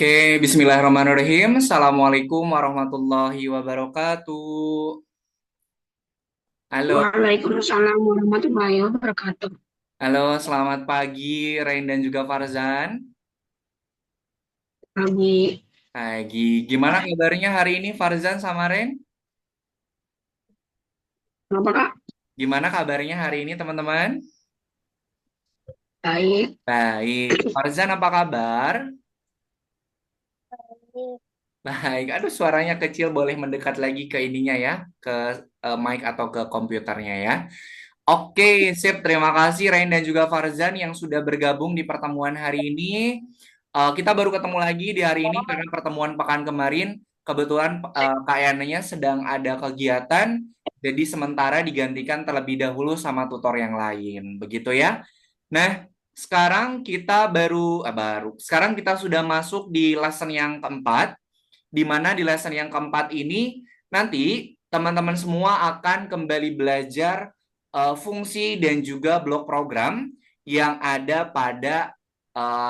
Oke, bismillahirrahmanirrahim. Assalamualaikum warahmatullahi wabarakatuh. Halo, Waalaikumsalam warahmatullahi wabarakatuh. halo, selamat pagi, Rain dan juga Farzan. Pagi, Pagi, gimana kabarnya hari ini Farzan sama Rain? kenapa Kak? Gimana kabarnya hari ini teman-teman? Baik. Baik, Farzan apa kabar? Baik, aduh suaranya kecil, boleh mendekat lagi ke ininya ya, ke mic atau ke komputernya ya. Oke, sip. Terima kasih Rain dan juga Farzan yang sudah bergabung di pertemuan hari ini. Kita baru ketemu lagi di hari ini karena pertemuan pekan kemarin kebetulan Kak Yananya sedang ada kegiatan, jadi sementara digantikan terlebih dahulu sama tutor yang lain. Begitu ya. Nah, sekarang kita sekarang kita sudah masuk di lesson yang keempat, di mana di lesson yang keempat ini nanti teman-teman semua akan kembali belajar fungsi dan juga blok program yang ada pada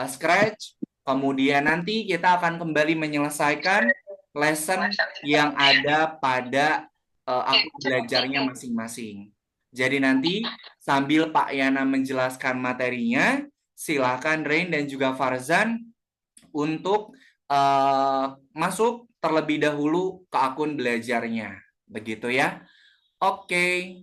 Scratch. Kemudian nanti kita akan kembali menyelesaikan lesson yang ada pada akun belajarnya masing-masing. Jadi nanti sambil Pak Yana menjelaskan materinya, silakan Rain dan juga Farzan untuk masuk terlebih dahulu ke akun belajarnya. Begitu ya. Oke,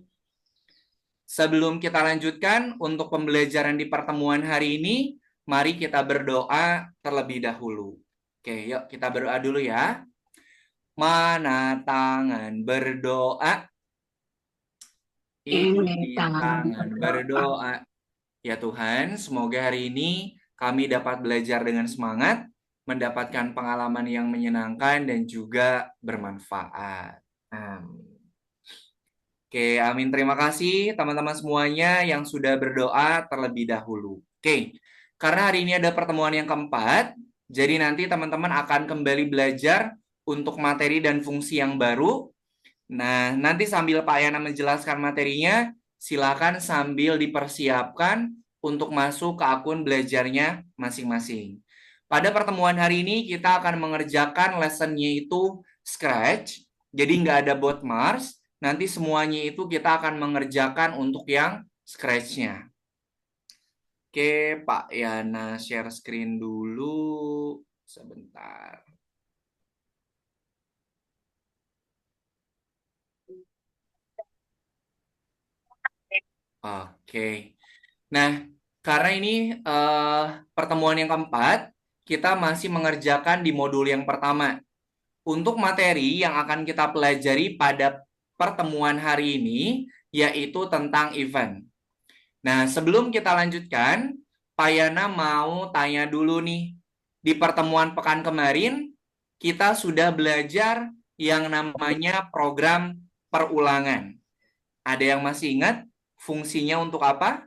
sebelum kita lanjutkan untuk pembelajaran di pertemuan hari ini, mari kita berdoa terlebih dahulu. Oke, yuk kita berdoa dulu ya. Mana tangan berdoa, Ini ini tangan tangan berdoa. berdoa. Ya Tuhan, semoga hari ini kami dapat belajar dengan semangat, mendapatkan pengalaman yang menyenangkan dan juga bermanfaat. Amin. Oke, amin. Terima kasih teman-teman semuanya yang sudah berdoa terlebih dahulu. Oke, karena hari ini ada pertemuan yang keempat, jadi nanti teman-teman akan kembali belajar untuk materi dan fungsi yang baru. Nah, nanti sambil Pak Yana menjelaskan materinya, silakan sambil dipersiapkan untuk masuk ke akun belajarnya masing-masing. Pada pertemuan hari ini kita akan mengerjakan lessonnya itu Scratch, jadi nggak ada bot Mars. Nanti semuanya itu kita akan mengerjakan untuk yang Scratch-nya. Oke, Pak Yana share screen dulu sebentar. Oke. Nah, karena ini pertemuan yang keempat, kita masih mengerjakan di modul yang pertama. Untuk materi yang akan kita pelajari pada pertemuan hari ini, yaitu tentang event. Nah, sebelum kita lanjutkan, Pak Yana mau tanya dulu nih. Di pertemuan pekan kemarin, kita sudah belajar yang namanya program perulangan. Ada yang masih ingat fungsinya untuk apa?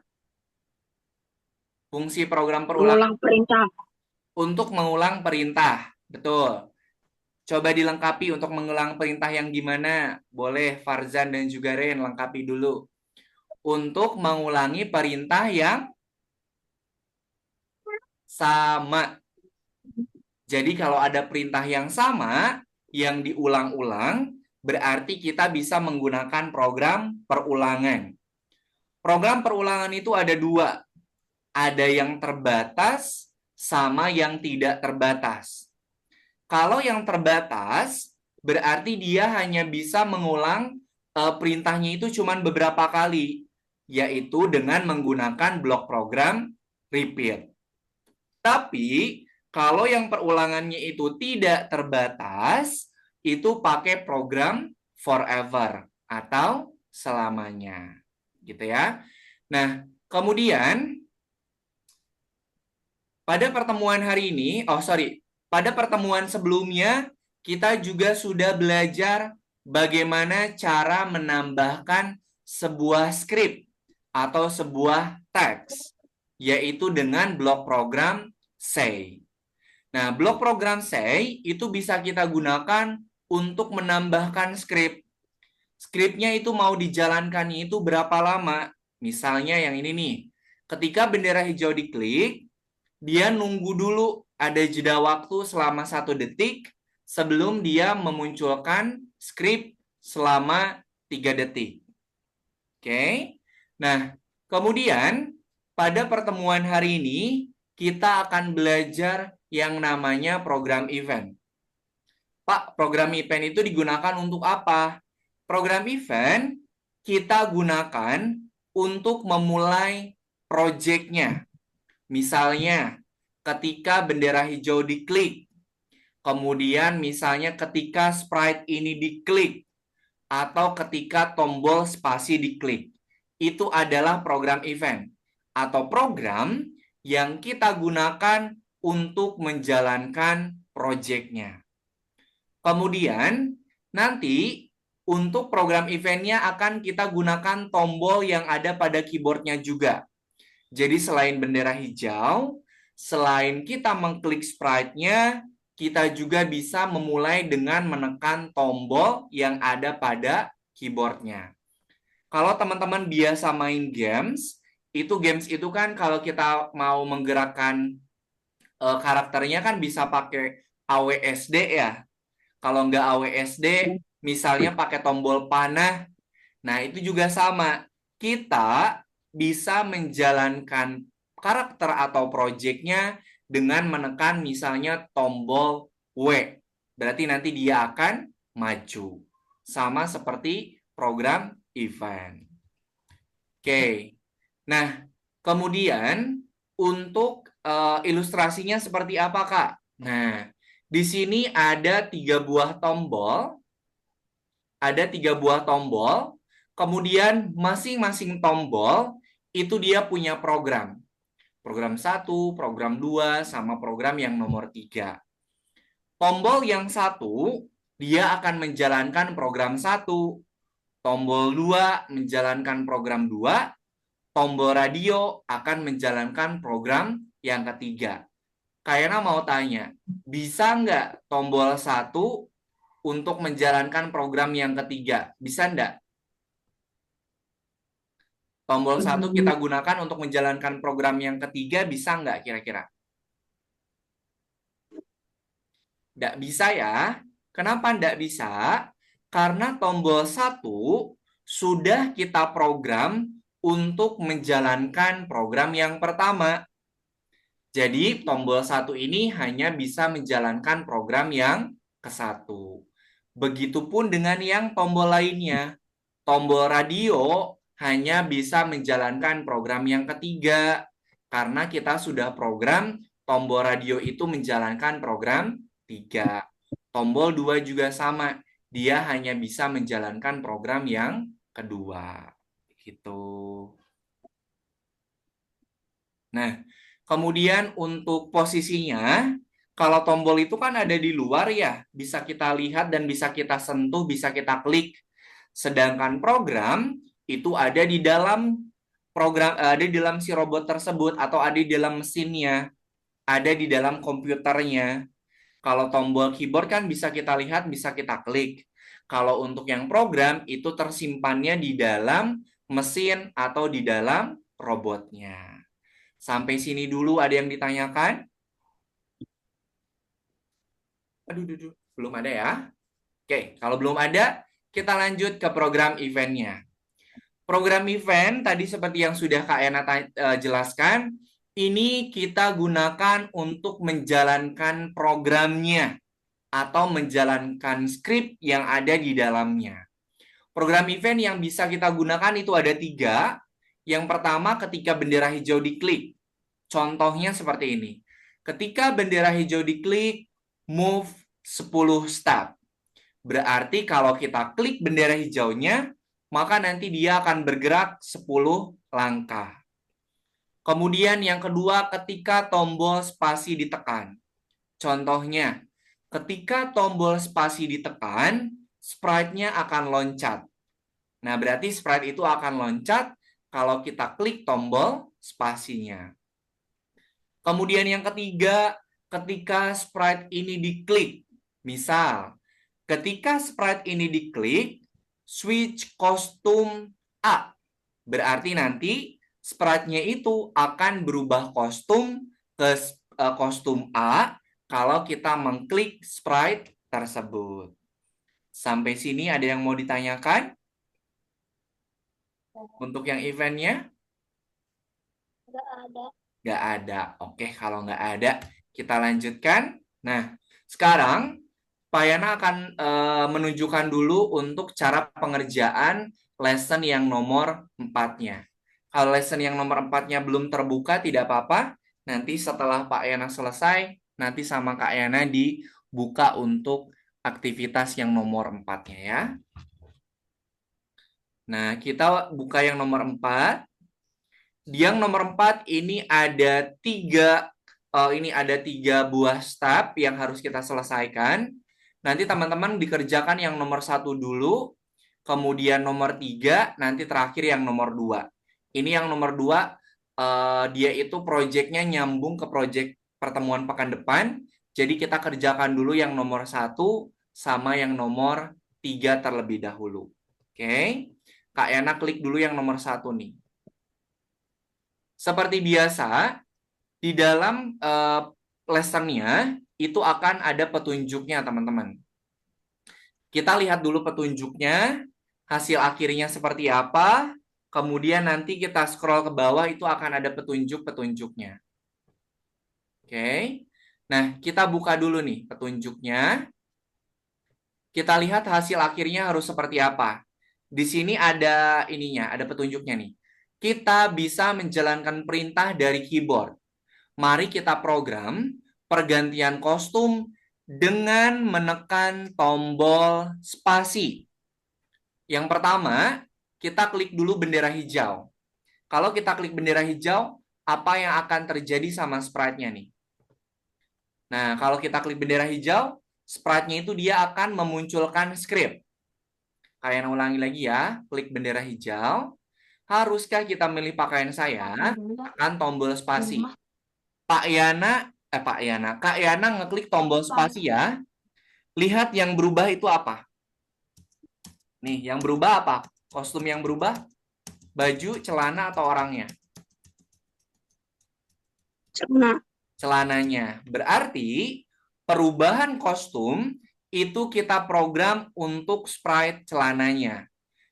Fungsi program perulangan Mengulang perintah. untuk mengulang perintah. Betul. Coba dilengkapi untuk mengulang perintah yang gimana? Boleh Farzan dan juga Ren lengkapi dulu. Untuk mengulangi perintah yang sama. Jadi kalau ada perintah yang sama, yang diulang-ulang, berarti kita bisa menggunakan program perulangan. Program perulangan itu ada dua. Ada yang terbatas sama yang tidak terbatas. Kalau yang terbatas, berarti dia hanya bisa mengulang perintahnya itu cuma beberapa kali, yaitu dengan menggunakan blok program repeat. Tapi kalau yang perulangannya itu tidak terbatas, itu pakai program forever atau selamanya. Gitu ya. Nah, kemudian pada pertemuan hari ini, pada pertemuan sebelumnya kita juga sudah belajar bagaimana cara menambahkan sebuah skrip atau sebuah teks, yaitu dengan blok program say. Nah, blok program say itu bisa kita gunakan untuk menambahkan skrip. Skripnya itu mau dijalankan itu berapa lama? Misalnya yang ini nih, ketika bendera hijau diklik, dia nunggu dulu ada jeda waktu selama 1 detik sebelum dia memunculkan script selama 3 detik. Oke. Nah, kemudian pada pertemuan hari ini kita akan belajar yang namanya program event. Pak, program event itu digunakan untuk apa? Program event kita gunakan untuk memulai proyeknya. Misalnya, ketika bendera hijau diklik, kemudian misalnya ketika sprite ini diklik, atau ketika tombol spasi diklik. Itu adalah program event atau program yang kita gunakan untuk menjalankan proyeknya. Kemudian nanti untuk program eventnya akan kita gunakan tombol yang ada pada keyboardnya juga. Jadi selain bendera hijau, selain kita mengklik sprite-nya, kita juga bisa memulai dengan menekan tombol yang ada pada keyboardnya. Kalau teman-teman biasa main games itu kan kalau kita mau menggerakkan karakternya kan bisa pakai AWSD ya. Kalau nggak AWSD, misalnya pakai tombol panah. Nah, itu juga sama. Kita bisa menjalankan karakter atau projectnya dengan menekan misalnya tombol W. Berarti nanti dia akan maju. Sama seperti program event. Oke. Nah, kemudian untuk ilustrasinya seperti apa, Kak? Nah, di sini ada 3 buah tombol. Ada 3 buah tombol. Kemudian masing-masing tombol itu dia punya program. Program 1, program 2, sama program yang nomor 3. Tombol yang 1, dia akan menjalankan program 1. Tombol 2 menjalankan program 2. Tombol radio akan menjalankan program yang ketiga. Kayaknya mau tanya, bisa nggak tombol 1 untuk menjalankan program yang ketiga? Bisa nggak? Tombol 1 kita gunakan untuk menjalankan program yang ketiga, bisa nggak kira-kira? Nggak bisa ya. Kenapa nggak bisa? Karena tombol 1 sudah kita program untuk menjalankan program yang pertama. Jadi tombol 1 ini hanya bisa menjalankan program yang ke-1. Begitupun dengan yang tombol lainnya. Tombol radio hanya bisa menjalankan program yang ketiga. Karena kita sudah program tombol radio itu menjalankan program 3. Tombol 2 juga sama. Dia hanya bisa menjalankan program yang kedua. Gitu. Nah, kemudian untuk posisinya, kalau tombol itu kan ada di luar ya, bisa kita lihat dan bisa kita sentuh, bisa kita klik. Sedangkan program itu ada di dalam ada di dalam si robot tersebut atau ada di dalam mesinnya, ada di dalam komputernya. Kalau tombol keyboard kan bisa kita lihat, bisa kita klik. Kalau untuk yang program itu tersimpannya di dalam mesin atau di dalam robotnya. Sampai sini dulu ada yang ditanyakan? Aduh, belum ada ya? Oke, kalau belum ada, kita lanjut ke program eventnya. Program event tadi seperti yang sudah Kak Ena jelaskan, ini kita gunakan untuk menjalankan programnya atau menjalankan script yang ada di dalamnya. Program event yang bisa kita gunakan itu ada 3. Yang pertama ketika bendera hijau diklik. Contohnya seperti ini. Ketika bendera hijau diklik, move 10 step. Berarti kalau kita klik bendera hijaunya, maka nanti dia akan bergerak 10 langkah. Kemudian yang kedua, ketika tombol spasi ditekan. Contohnya, ketika tombol spasi ditekan, sprite-nya akan loncat. Nah, berarti sprite itu akan loncat kalau kita klik tombol spasinya. Kemudian yang ketiga, ketika sprite ini diklik. Misal, ketika sprite ini diklik, switch kostum A. Berarti nanti sprite-nya itu akan berubah kostum ke kostum A kalau kita mengklik sprite tersebut. Sampai sini ada yang mau ditanyakan untuk yang eventnya? Nggak ada. Nggak ada. Oke, kalau nggak ada, kita lanjutkan. Nah, sekarang Pak Yana akan menunjukkan dulu untuk cara pengerjaan lesson yang nomor 4-nya. Kalau lesson yang nomor 4-nya belum terbuka, tidak apa-apa. Nanti setelah Pak Yana selesai, nanti sama Kak Yana dibuka untuk aktivitas yang nomor 4-nya ya. Nah, kita buka yang nomor 4. Yang nomor 4 ini ada tiga buah step yang harus kita selesaikan. Nanti teman-teman dikerjakan yang nomor 1 dulu, kemudian nomor 3, nanti terakhir yang nomor 2. Ini yang nomor 2, dia itu proyeknya nyambung ke proyek pertemuan pekan depan. Jadi kita kerjakan dulu yang nomor 1 sama yang nomor 3 terlebih dahulu. Oke, Kak Yana klik dulu yang nomor 1 nih. Seperti biasa, di dalam lessonnya itu akan ada petunjuknya, teman-teman. Kita lihat dulu petunjuknya, hasil akhirnya seperti apa, kemudian nanti kita scroll ke bawah itu akan ada petunjuk-petunjuknya. Oke. Nah, kita buka dulu nih petunjuknya. Kita lihat hasil akhirnya harus seperti apa. Di sini ada ininya, ada petunjuknya nih. Kita bisa menjalankan perintah dari keyboard. Mari kita program pergantian kostum dengan menekan tombol spasi. Yang pertama, kita klik dulu bendera hijau. Kalau kita klik bendera hijau, apa yang akan terjadi sama sprite-nya nih? Nah, kalau kita klik bendera hijau, sprite-nya itu dia akan memunculkan script. Kalian ulangi lagi ya, klik bendera hijau. Haruskah kita milih pakaian saya? Tekan tombol spasi. Kak Yana ngeklik tombol spasi ya. Lihat yang berubah itu apa? Nih, yang berubah apa? Kostum yang berubah? Baju, celana, atau orangnya? Celana. Celananya. Berarti perubahan kostum itu kita program untuk sprite celananya.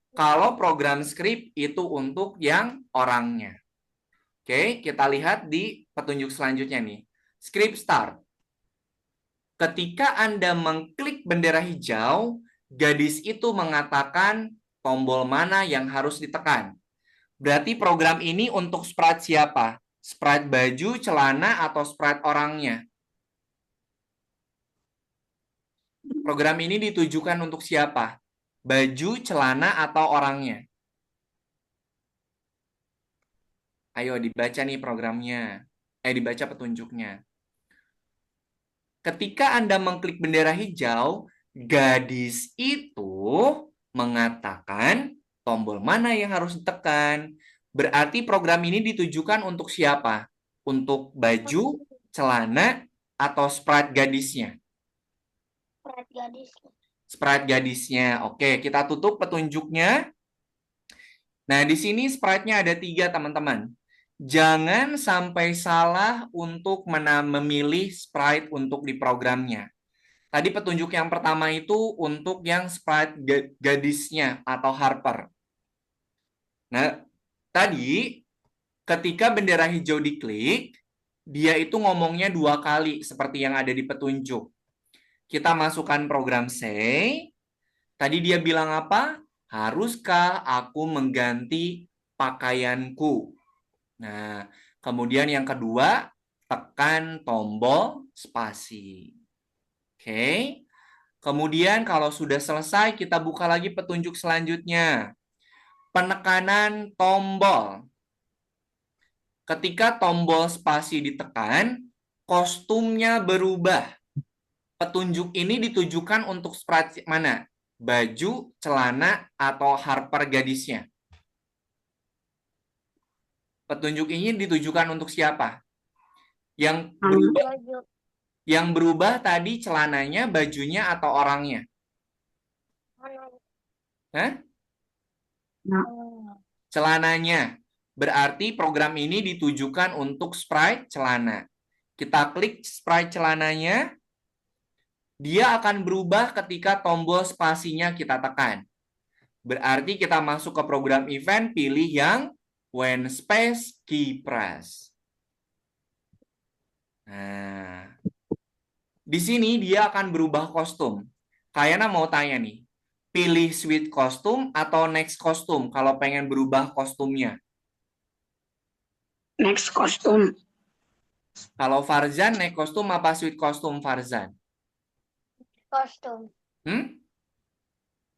Kalau program script itu untuk yang orangnya. Oke, kita lihat di petunjuk selanjutnya nih. Script start. Ketika Anda mengklik bendera hijau, gadis itu mengatakan tombol mana yang harus ditekan. Berarti program ini untuk sprite siapa? Sprite baju, celana, atau sprite orangnya? Program ini ditujukan untuk siapa? Baju, celana, atau orangnya? Ayo dibaca nih programnya. Dibaca petunjuknya. Ketika Anda mengklik bendera hijau, gadis itu mengatakan tombol mana yang harus ditekan. Berarti program ini ditujukan untuk siapa? Untuk baju, celana, atau sprite gadisnya? Sprite gadis. Sprite gadisnya. Oke, kita tutup petunjuknya. Nah, di sini sprite-nya ada 3, teman-teman. Jangan sampai salah untuk memilih sprite untuk di programnya. Tadi petunjuk yang pertama itu untuk yang sprite gadisnya atau Harper. Nah, tadi ketika bendera hijau diklik, dia itu ngomongnya 2 kali seperti yang ada di petunjuk. Kita masukkan program say. Tadi dia bilang apa? Haruskah aku mengganti pakaianku? Nah, kemudian yang kedua, tekan tombol spasi. Oke. Kemudian kalau sudah selesai, kita buka lagi petunjuk selanjutnya. Penekanan tombol. Ketika tombol spasi ditekan, kostumnya berubah. Petunjuk ini ditujukan untuk sprite mana? Baju, celana, atau Harper gadisnya? Petunjuk ini ditujukan untuk siapa? Yang berubah tadi celananya, bajunya, atau orangnya? Hah? Nah, Celananya. Berarti program ini ditujukan untuk sprite celana. Kita klik sprite celananya, dia akan berubah ketika tombol spasinya kita tekan. Berarti kita masuk ke program event, pilih yang when space key press. Nah, di sini dia akan berubah kostum. Kayaknya mau tanya nih, pilih suite kostum atau next kostum kalau pengen berubah kostumnya? Next kostum. Kalau Farzan, next kostum apa suite kostum Farzan? Kostum. Hmm?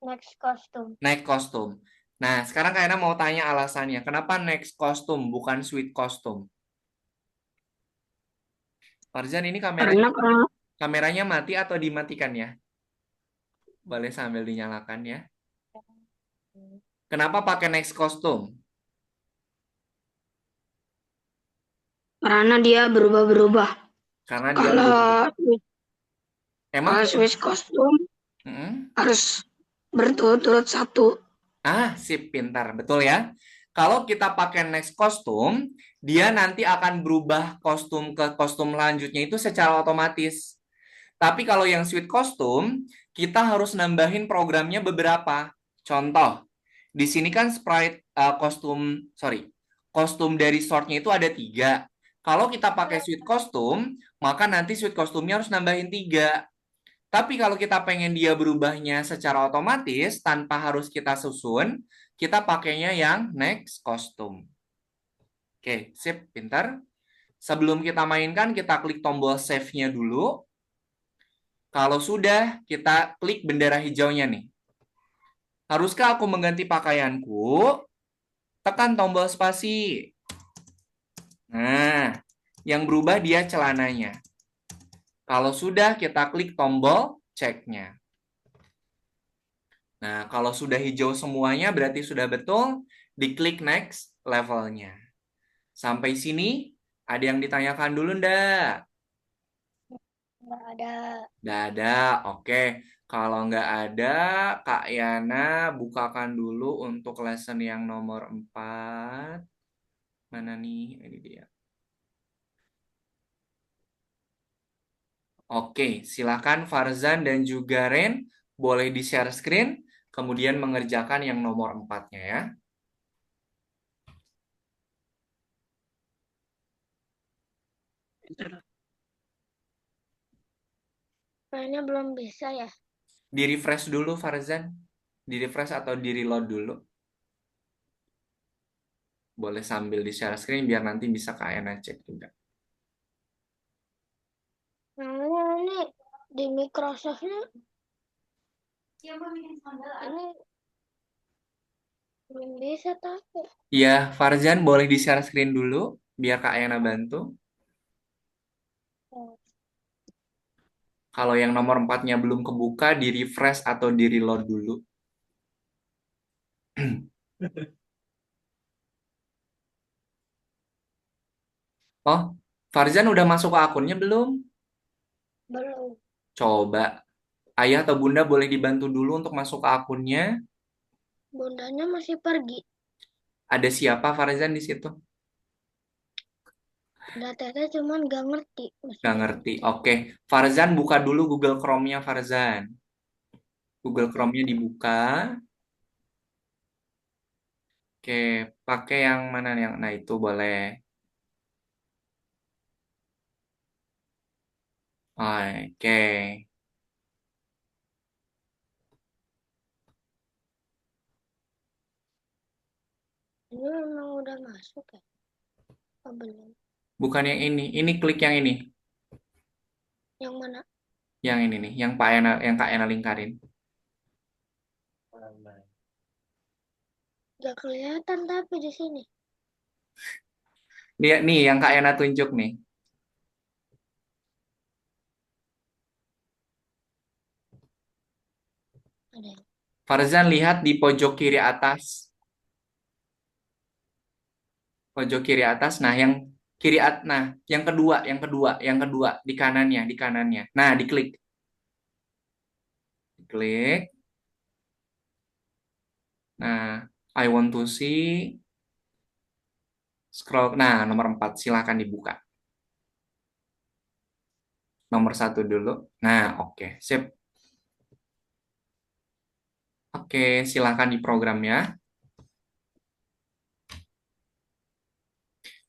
Next kostum. Next kostum. Nah, sekarang kayaknya mau tanya alasannya. Kenapa next kostum bukan suite kostum? Farzan, ini Karena kalau kameranya mati atau dimatikan ya? Boleh sambil dinyalakan ya. Kenapa pakai next kostum? karena dia berubah-berubah. Karena dia Kalau berubah. Emang kalau kalau switch kostum Mm-mm. harus berturut-turut satu. Sip, pintar. Betul ya. Kalau kita pakai next kostum, dia nanti akan berubah kostum ke kostum selanjutnya itu secara otomatis. Tapi kalau yang suite kostum, kita harus nambahin programnya beberapa. Contoh, di sini kan sprite kostum dari sortnya itu ada 3. Kalau kita pakai suite kostum, maka nanti suite kostumnya harus nambahin 3. Tapi kalau kita pengen dia berubahnya secara otomatis, tanpa harus kita susun, kita pakainya yang next kostum. Oke, sip, pintar. Sebelum kita mainkan, kita klik tombol save-nya dulu. Kalau sudah, kita klik bendera hijaunya nih. Haruskah aku mengganti pakaianku? Tekan tombol spasi. Nah, yang berubah dia celananya. Kalau sudah, kita klik tombol ceknya. Nah, kalau sudah hijau semuanya berarti sudah betul. Diklik next levelnya. Sampai sini, ada yang ditanyakan dulu ndak? Nggak ada. Nggak ada, oke. Kalau nggak ada, Kak Yana bukakan dulu untuk lesson yang nomor 4. Mana nih? Ini dia. Oke, silakan Farzan dan juga Ren boleh di-share screen, kemudian mengerjakan yang nomor 4-nya ya. Kayaknya belum bisa ya. Di-refresh dulu Farzan. Di-refresh atau di-reload dulu. Boleh sambil di-share screen biar nanti bisa Kak Yana cek juga. Nah, ini di Microsoft-nya ini belum bisa tapi. Iya, Farzan boleh di-share screen dulu biar Kak Yana bantu. Kalau yang nomor 4-nya belum kebuka, di-refresh atau di-reload dulu. Oh, Farzan udah masuk ke akunnya belum? Belum. Coba. Ayah atau bunda boleh dibantu dulu untuk masuk ke akunnya. Bundanya masih pergi. Ada siapa Farzan di situ? Ada teteh cuman gak ngerti Gak maksudnya. ngerti. Oke, Farzan buka dulu Google Chrome-nya Farzan. Google Oke. Chrome-nya dibuka. Oke, pakai yang mana yang nah itu boleh. Oke. Ini memang udah masuk ya? Oh, belum. Bukan yang ini. Ini klik yang ini. Yang mana? Yang ini nih, yang Kak Ena lingkarin. Gak kelihatan tapi di sini. Dia nih yang Kak Ena tunjuk nih. Ada. Farzan lihat di pojok kiri atas. Pojok kiri atas. Nah, yang nah, yang kedua di kanannya. Nah, diklik. Klik. Nah, I want to see scroll. Nah, nomor 4 silahkan dibuka. Nomor satu dulu. Nah, oke, sip. Oke, silakan di program ya.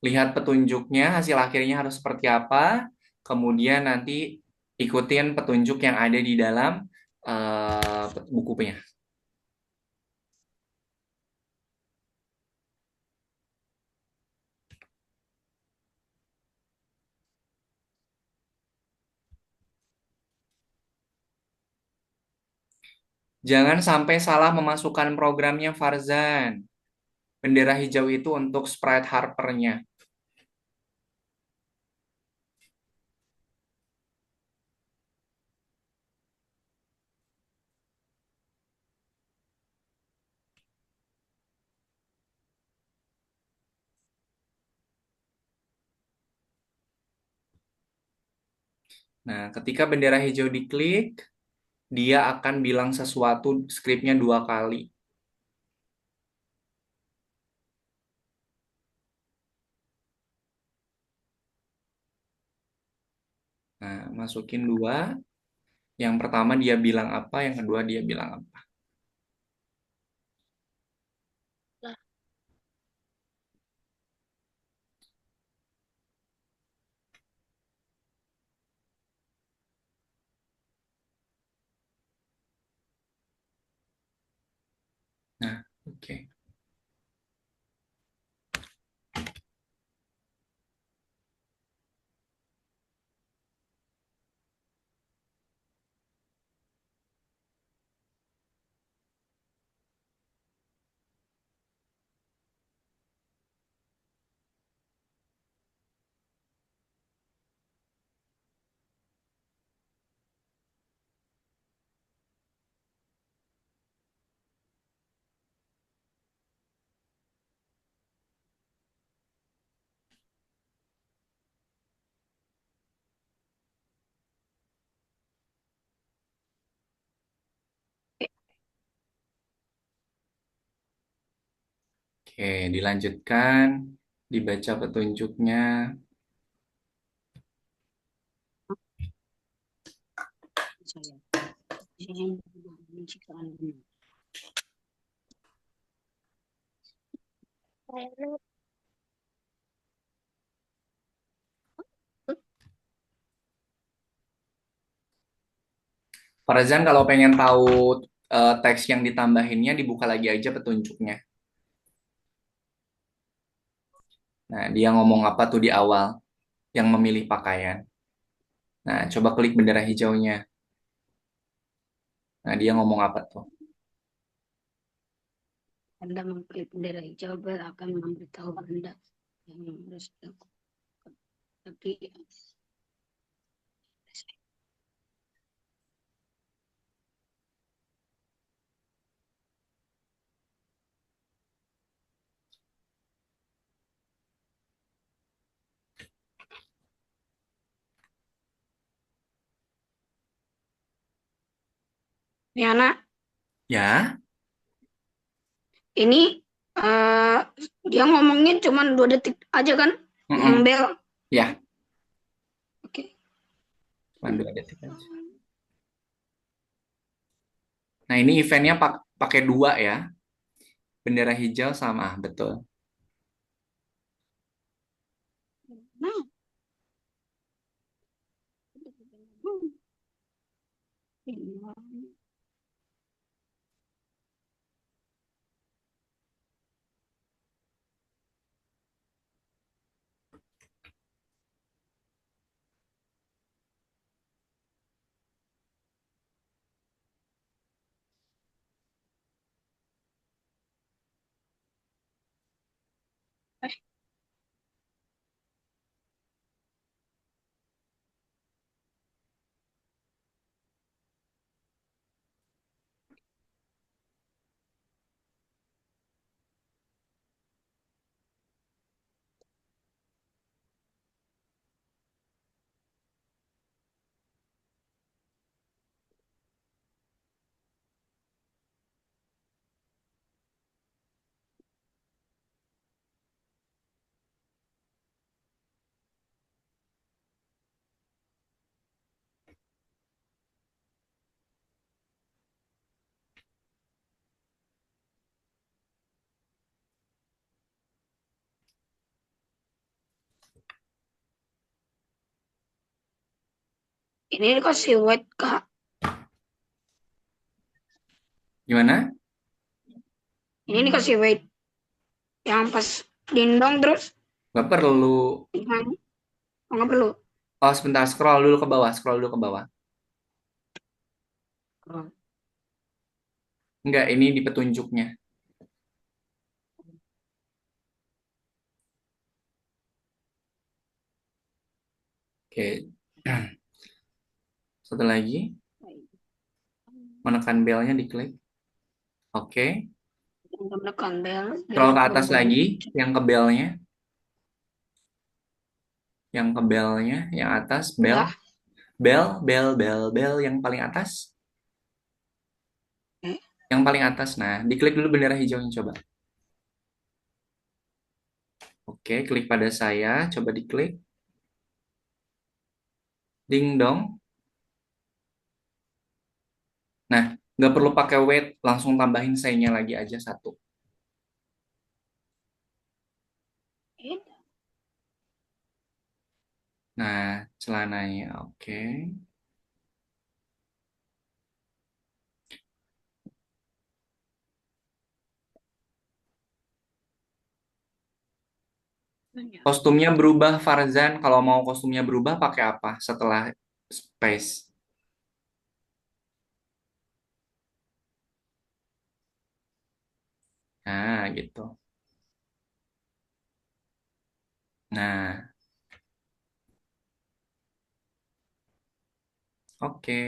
Lihat petunjuknya, hasil akhirnya harus seperti apa. Kemudian nanti ikutin petunjuk yang ada di dalam bukunya. Jangan sampai salah memasukkan programnya, Farzan. Bendera hijau itu untuk sprite Harper-nya. Nah, ketika bendera hijau diklik, dia akan bilang sesuatu skripnya dua kali. Nah, masukin dua. Yang pertama dia bilang apa, yang kedua dia bilang apa. Lah, Nah, oke. Oke, dilanjutkan, dibaca petunjuknya. saya. Saya yang menciptakan dunia. Saya Farazan kalau pengen tahu teks yang ditambahinnya, dibuka lagi aja petunjuknya. Nah, dia ngomong apa tuh di awal, yang memilih pakaian. Nah, coba klik bendera hijaunya. Nah, dia ngomong apa tuh? Anda mengklik bendera hijau, Bel akan memberitahu Anda yang harus dilakukan. Tapi ini anak, Ya, ini eh dia ngomongin cuma 2 detik aja kan, yang mm-mm. bel. Ya, Oke. cuma 2 detik aja. Nah, ini eventnya pakai dua ya, bendera hijau sama, betul. Nah, Ini dikasih weight Kak. Gimana? Ini dikasih weight yang pas dindong terus Nggak perlu. gimana? Oh, nggak perlu. Oh, sebentar. Scroll dulu ke bawah. Scroll dulu ke bawah. Oh, Enggak, ini di petunjuknya. Oke. Satu lagi. Menekan belnya diklik. Oke. menekan bel dia Scroll ke atas logonya lagi. muncul. Yang ke belnya. Yang ke belnya. Yang atas. Bel. Udah. Bel. Bel. Bel. Bel. Yang paling atas. Eh, Yang paling atas. Nah, diklik dulu bendera hijaunya coba. Oke, klik pada saya. Coba diklik. Ding dong. Nah, nggak perlu pakai weight. Langsung tambahin saya-nya lagi aja satu. eh, Nah, celananya. Oke. Kostumnya berubah, Farzan. Kalau mau kostumnya berubah, pakai apa setelah space? Nah, gitu. Nah, oke.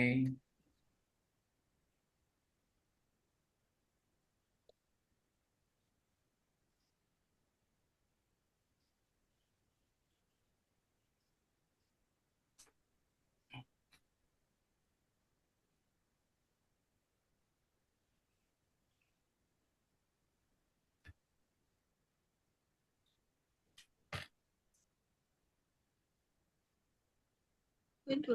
itu.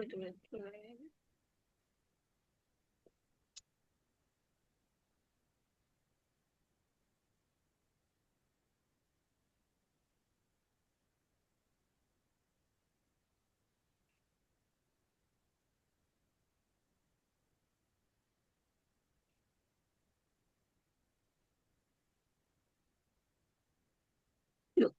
Yuk.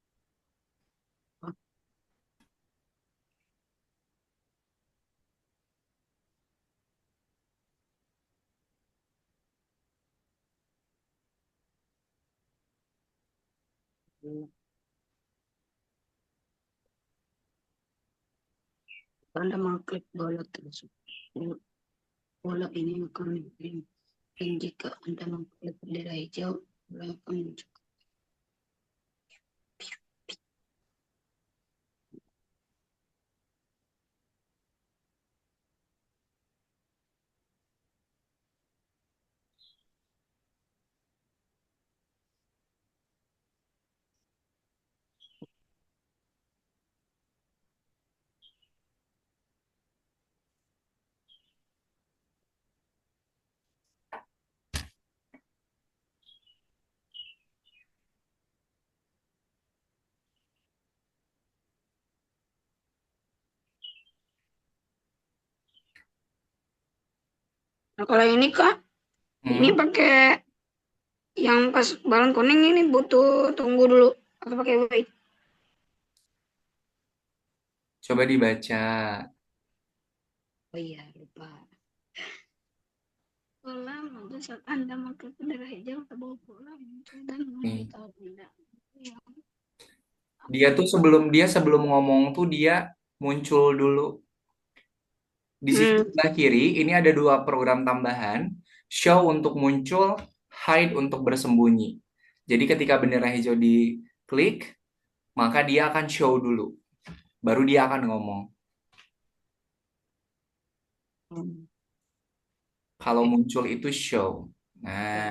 Anda mengklik bola tersebut. Bola ini akan miring. Dan jika Anda mengklik bendera hijau, bola akan muncul. Nah, kalau ini Kak, ini Hmm, pakai yang pas balon kuning ini butuh tunggu dulu atau pakai wait. coba dibaca. Oh iya, lupa. Bola maju saat Anda mengklik bendera hijau ke bawah bola muncul dan Nih, memberitahu Anda yang dia akan tuh sebelum ngomong tuh dia muncul dulu. Di sisi hmm, sebelah kiri ini ada dua program tambahan, show untuk muncul, hide untuk bersembunyi. Jadi ketika bendera hijau diklik, maka dia akan show dulu, baru dia akan ngomong. hmm, Kalau muncul itu show. Nah,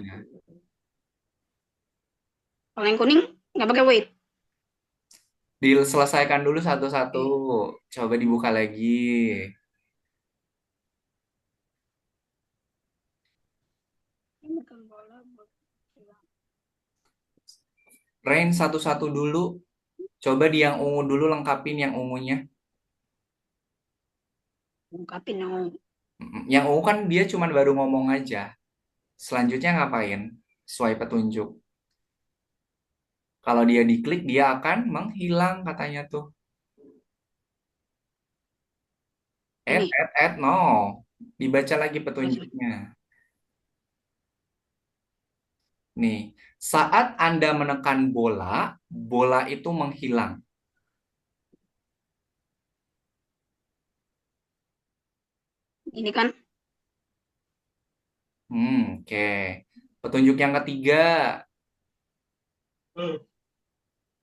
kalau yang kuning nggak pakai wait. diselesaikan dulu satu-satu. Oke. Coba dibuka lagi. Ini bukan bola buat Rain satu-satu dulu. Coba di yang ungu dulu lengkapin yang ungunya. ungkapin dong. Yang ungu kan dia cuma baru ngomong aja. Selanjutnya ngapain? Sesuai petunjuk. Kalau dia diklik, dia akan menghilang katanya tuh. Ini No. Dibaca lagi masuk. petunjuknya. Nih, saat Anda menekan bola, bola itu menghilang. Ini kan Oke. Petunjuk yang ketiga,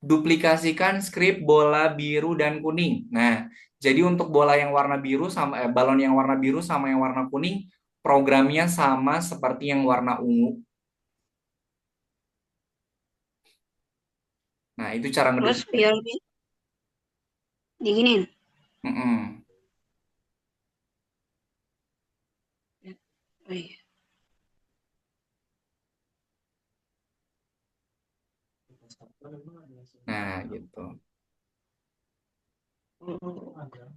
duplikasikan skrip bola biru dan kuning. Nah, jadi untuk bola yang warna biru sama balon yang warna biru sama yang warna kuning, programnya sama seperti yang warna ungu. Nah, itu cara terus ngeduplikasi. biar diginin. Mm-mm. Oh, iya. Nah, gitu. Oh,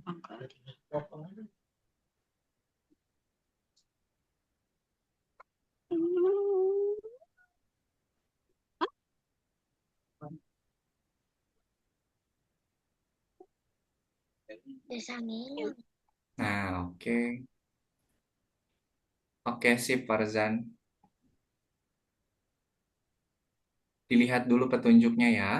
angkat. Desangin. Nah, oke. Oke, sip, Farzan. Dilihat dulu petunjuknya ya.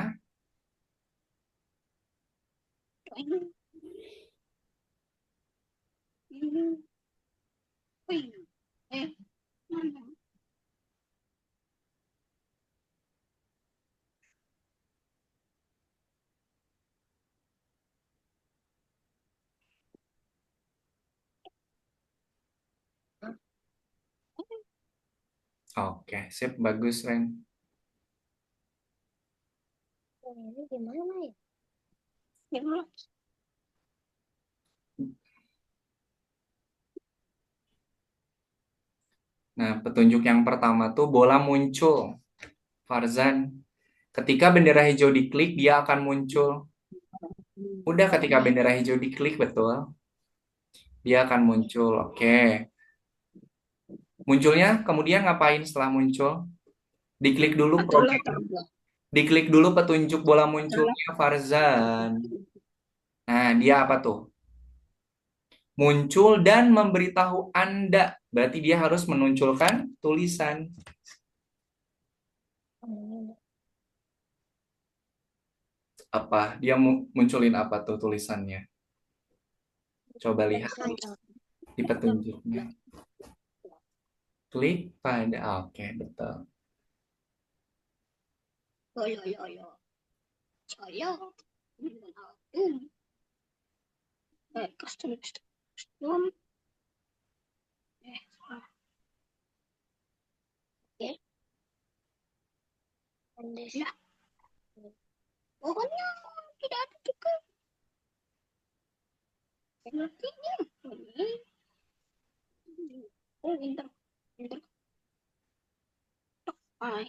Eh, mana? Oke, sip, bagus, Ren. Ini gimana ya? Gimana? Nah, petunjuk yang pertama tuh bola muncul, Farzan. Ketika bendera hijau diklik, dia akan muncul. Udah ketika bendera hijau diklik, betul. Dia akan muncul. Oke. Munculnya kemudian ngapain setelah muncul? Diklik dulu Atur program. latar belakang. Diklik dulu petunjuk bola Atur munculnya, Farzan. Nah, dia apa tuh? Muncul dan memberitahu Anda. Berarti dia harus menunjukkan tulisan. latar. Apa? Dia munculin apa tuh tulisannya? Coba lihat di petunjuknya. Klik pada, oke, betul. Yo yo yo yo. Saya dengan aku. Custom custom. Salah. Oke. Ya. Pokoknya tidak ada juga. Penaltinya. Oh, inter. Inter. Ay.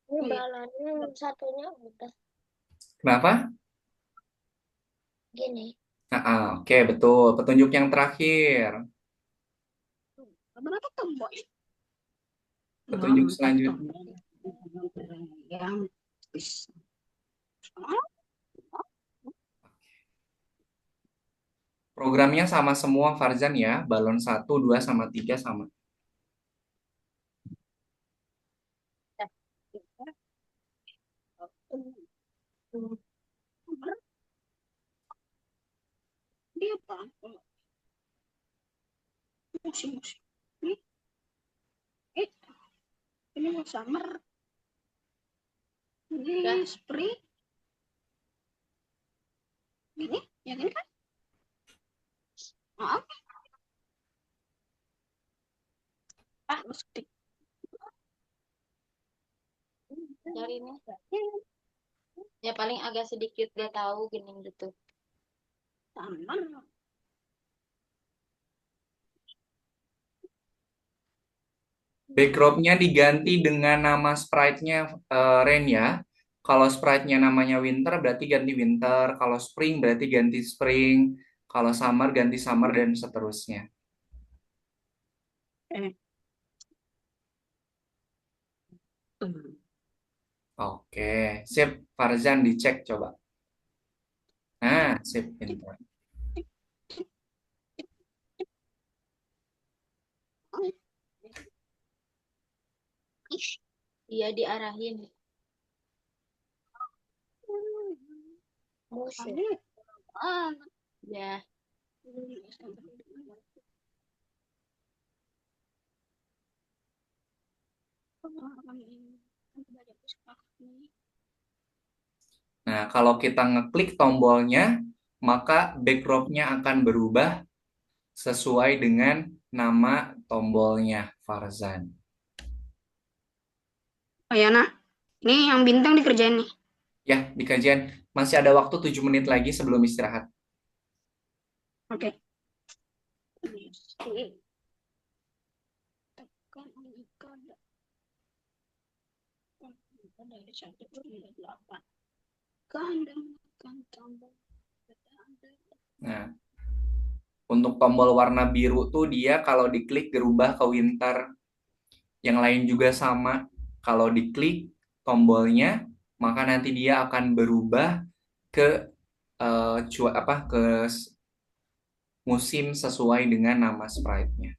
Ini balonnya satunya udah Kenapa? gini. Oke, betul. Petunjuk yang terakhir. Berapa tombol? Petunjuk Empat selanjutnya. tombol. Yang bisa. Programnya sama semua, Farzan ya. Balon satu, 2, sama 3 sama. Dia apa? Musim-musim. Eh, ini mau summer. Ini spring. Ini, ya ini kan? Maaf. Terus klik. Dari ini ya paling agak sedikit gak tahu gini gitu. Summer. Backdropnya diganti dengan nama sprite-nya Ren ya. Kalau sprite-nya namanya winter berarti ganti winter, kalau spring berarti ganti spring, kalau summer ganti summer dan seterusnya. Eh, hmm. Oke, sip. Farzan dicek coba. Nah, sip, pintar. Iya diarahin. Musik. Ya. Nah, kalau kita ngeklik tombolnya, maka backdropnya akan berubah sesuai dengan nama tombolnya, Farzan. Oh ya, nak. Ini yang bintang dikerjain nih. Ya, di kajian masih ada waktu 7 menit lagi sebelum istirahat. Oke. Tekan angka dari 1 hingga 8. Gandengkan tombol pada Anda. Nah, untuk tombol warna biru tuh dia kalau diklik berubah ke winter. Yang lain juga sama. Kalau diklik tombolnya, maka nanti dia akan berubah ke ke musim sesuai dengan nama sprite-nya.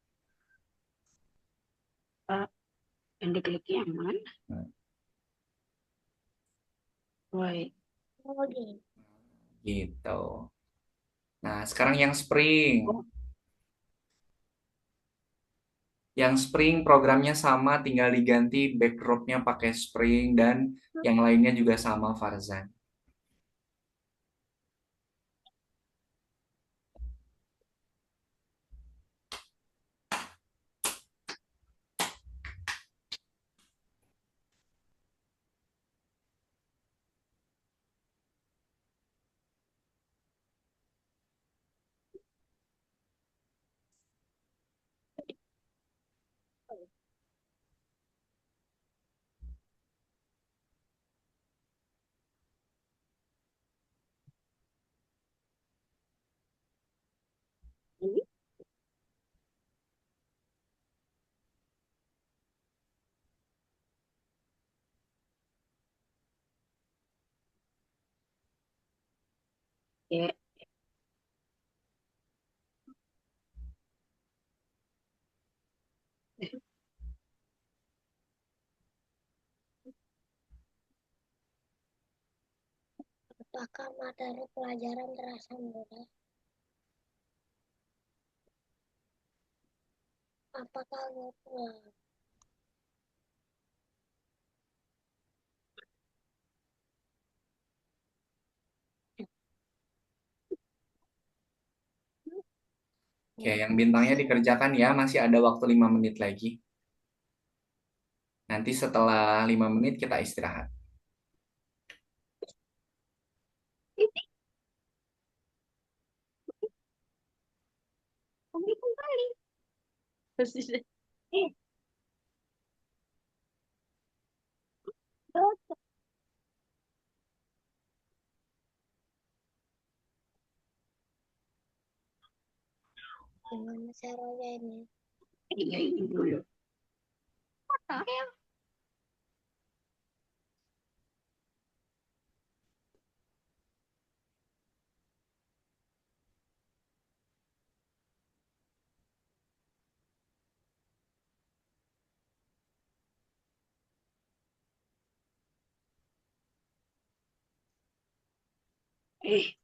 Yang diklik yang mana? Nah, Wait. gitu. Nah, sekarang yang spring. Oh, Yang spring programnya sama, tinggal diganti backdropnya pakai spring dan yang lainnya juga sama, Farzan. ini ya. Apakah materi pelajaran terasa mudah? Apakah mudah? Oke, yang bintangnya dikerjakan ya, masih ada waktu 5 menit lagi. Nanti setelah 5 menit kita istirahat. Ini kembali. Eh, Gimana caranya ini? iya ini dulu. Eh,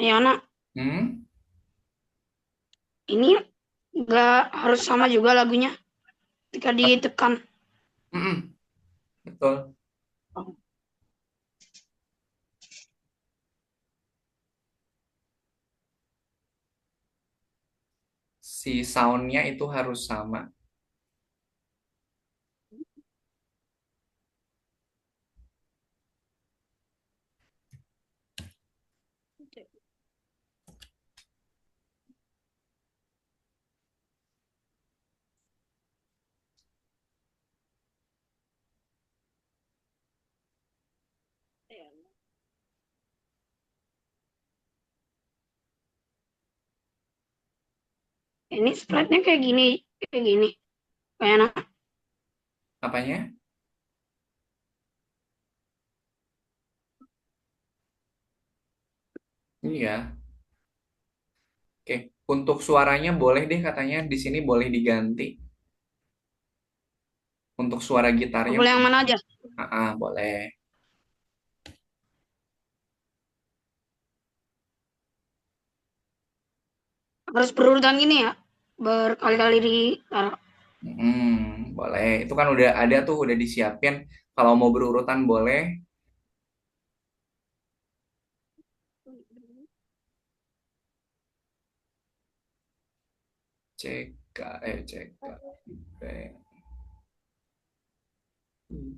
ya, nak. Hmm? Ini nggak harus sama juga lagunya ketika ditekan. Mm-mm, betul. Si soundnya itu harus sama. Ini spreadnya kayak gini, kayak gini. Kayak anak. Apanya? Iya. Oke. Untuk suaranya boleh deh katanya di sini boleh diganti. Untuk suara gitarnya Boleh yang mana aja? boleh. Harus berurutan gini ya? Berkali-kali ditaruh. Boleh. Itu kan udah ada tuh, udah disiapin. Kalau mau berurutan boleh. CK, CK, B,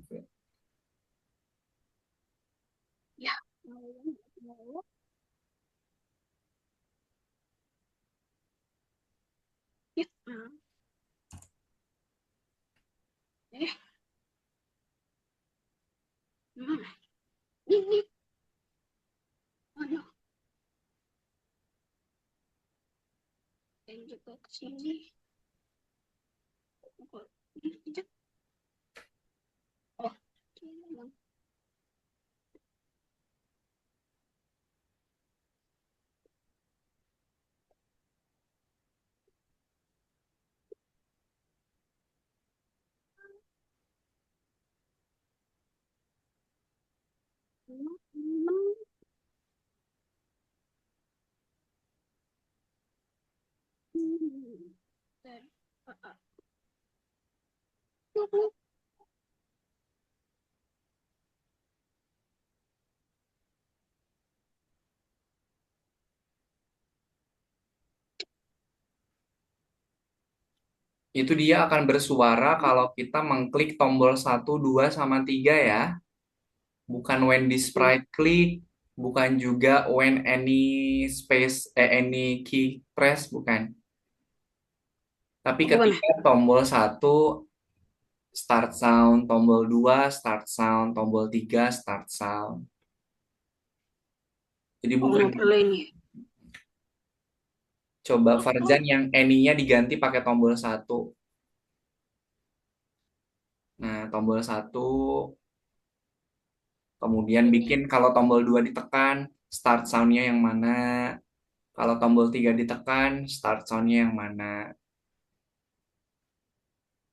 B. Ya. Ya. Eh, mana? Ini. Aduh. Dan juga ke sini. Oh. Itu dia akan bersuara kalau kita mengklik tombol 1, 2, sama 3 ya. Bukan when this sprite click, bukan juga when any key press, bukan. Tapi Bukan ya? ketika tombol 1 start sound, tombol 2 start sound, tombol 3 start sound. Jadi Oh, bukan nggak perlu ini. coba Farzan yang any-nya diganti pakai tombol 1. Nah, tombol 1 kemudian bikin kalau tombol 2 ditekan start sound-nya yang mana. Kalau tombol 3 ditekan start sound-nya yang mana.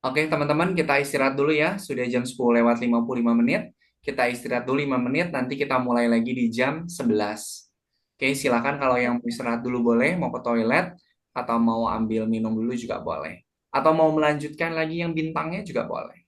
Oke, teman-teman, kita istirahat dulu ya. Sudah jam 10 lewat 55 menit. Kita istirahat dulu 5 menit, nanti kita mulai lagi di jam 11. Oke, silakan kalau yang mau istirahat dulu boleh, mau ke toilet, atau mau ambil minum dulu juga boleh. Atau mau melanjutkan lagi yang bintangnya juga boleh.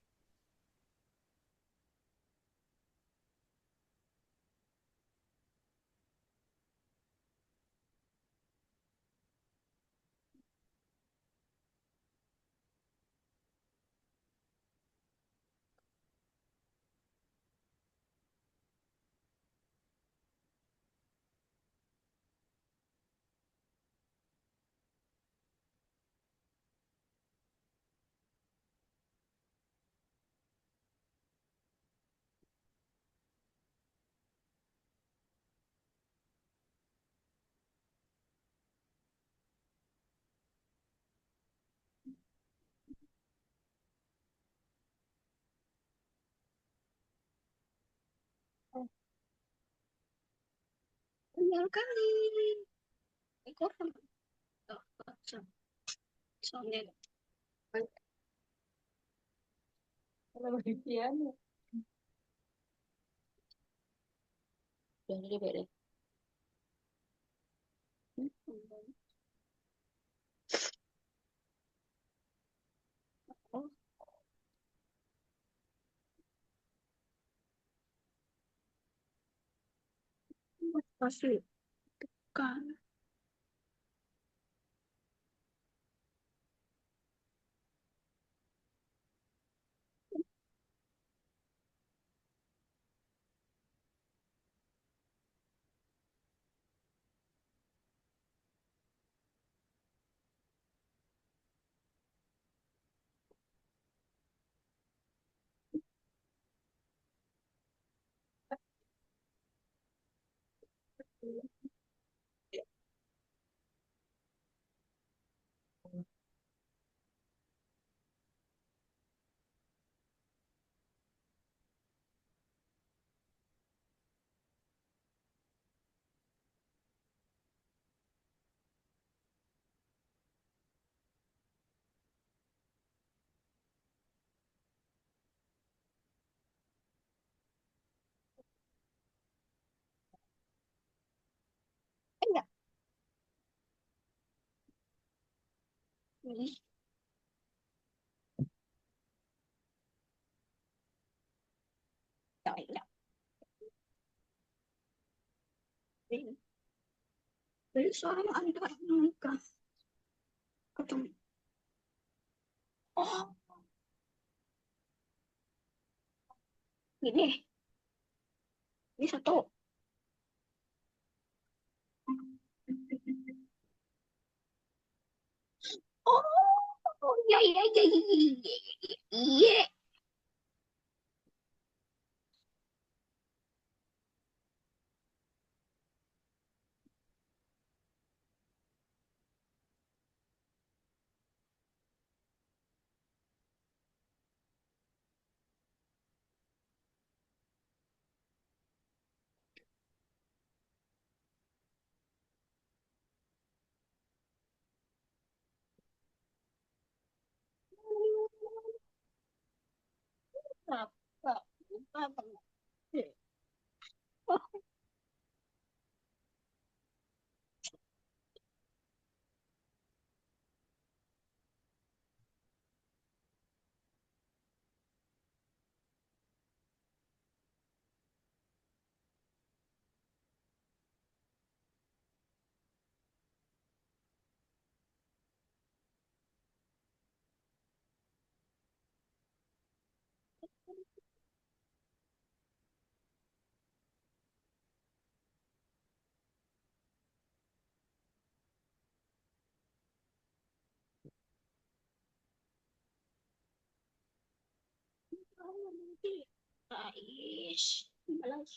Tinggal kali. Ikut soalnya Kalau piano. Udah jadi beda. pasti kan Enggak. Ini. Enggak. Ini. Dari suara ada muka. Ketemu. Oh, ini. Ini satu. Oh, iya, iya, iya, iya, iya, iya. Iya. Kenapa? Kenapa? Ais, balas.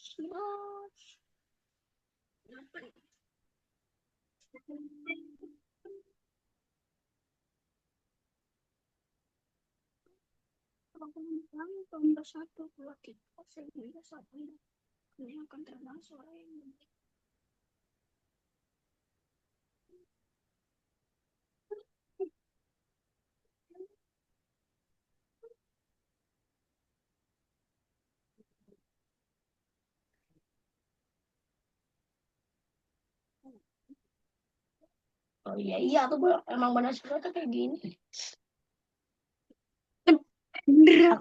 Tambah satu kalau kita sehingga satu ini akan termasuk yang oh iya iya tuh emang benar suka tuh kayak gini. Bener.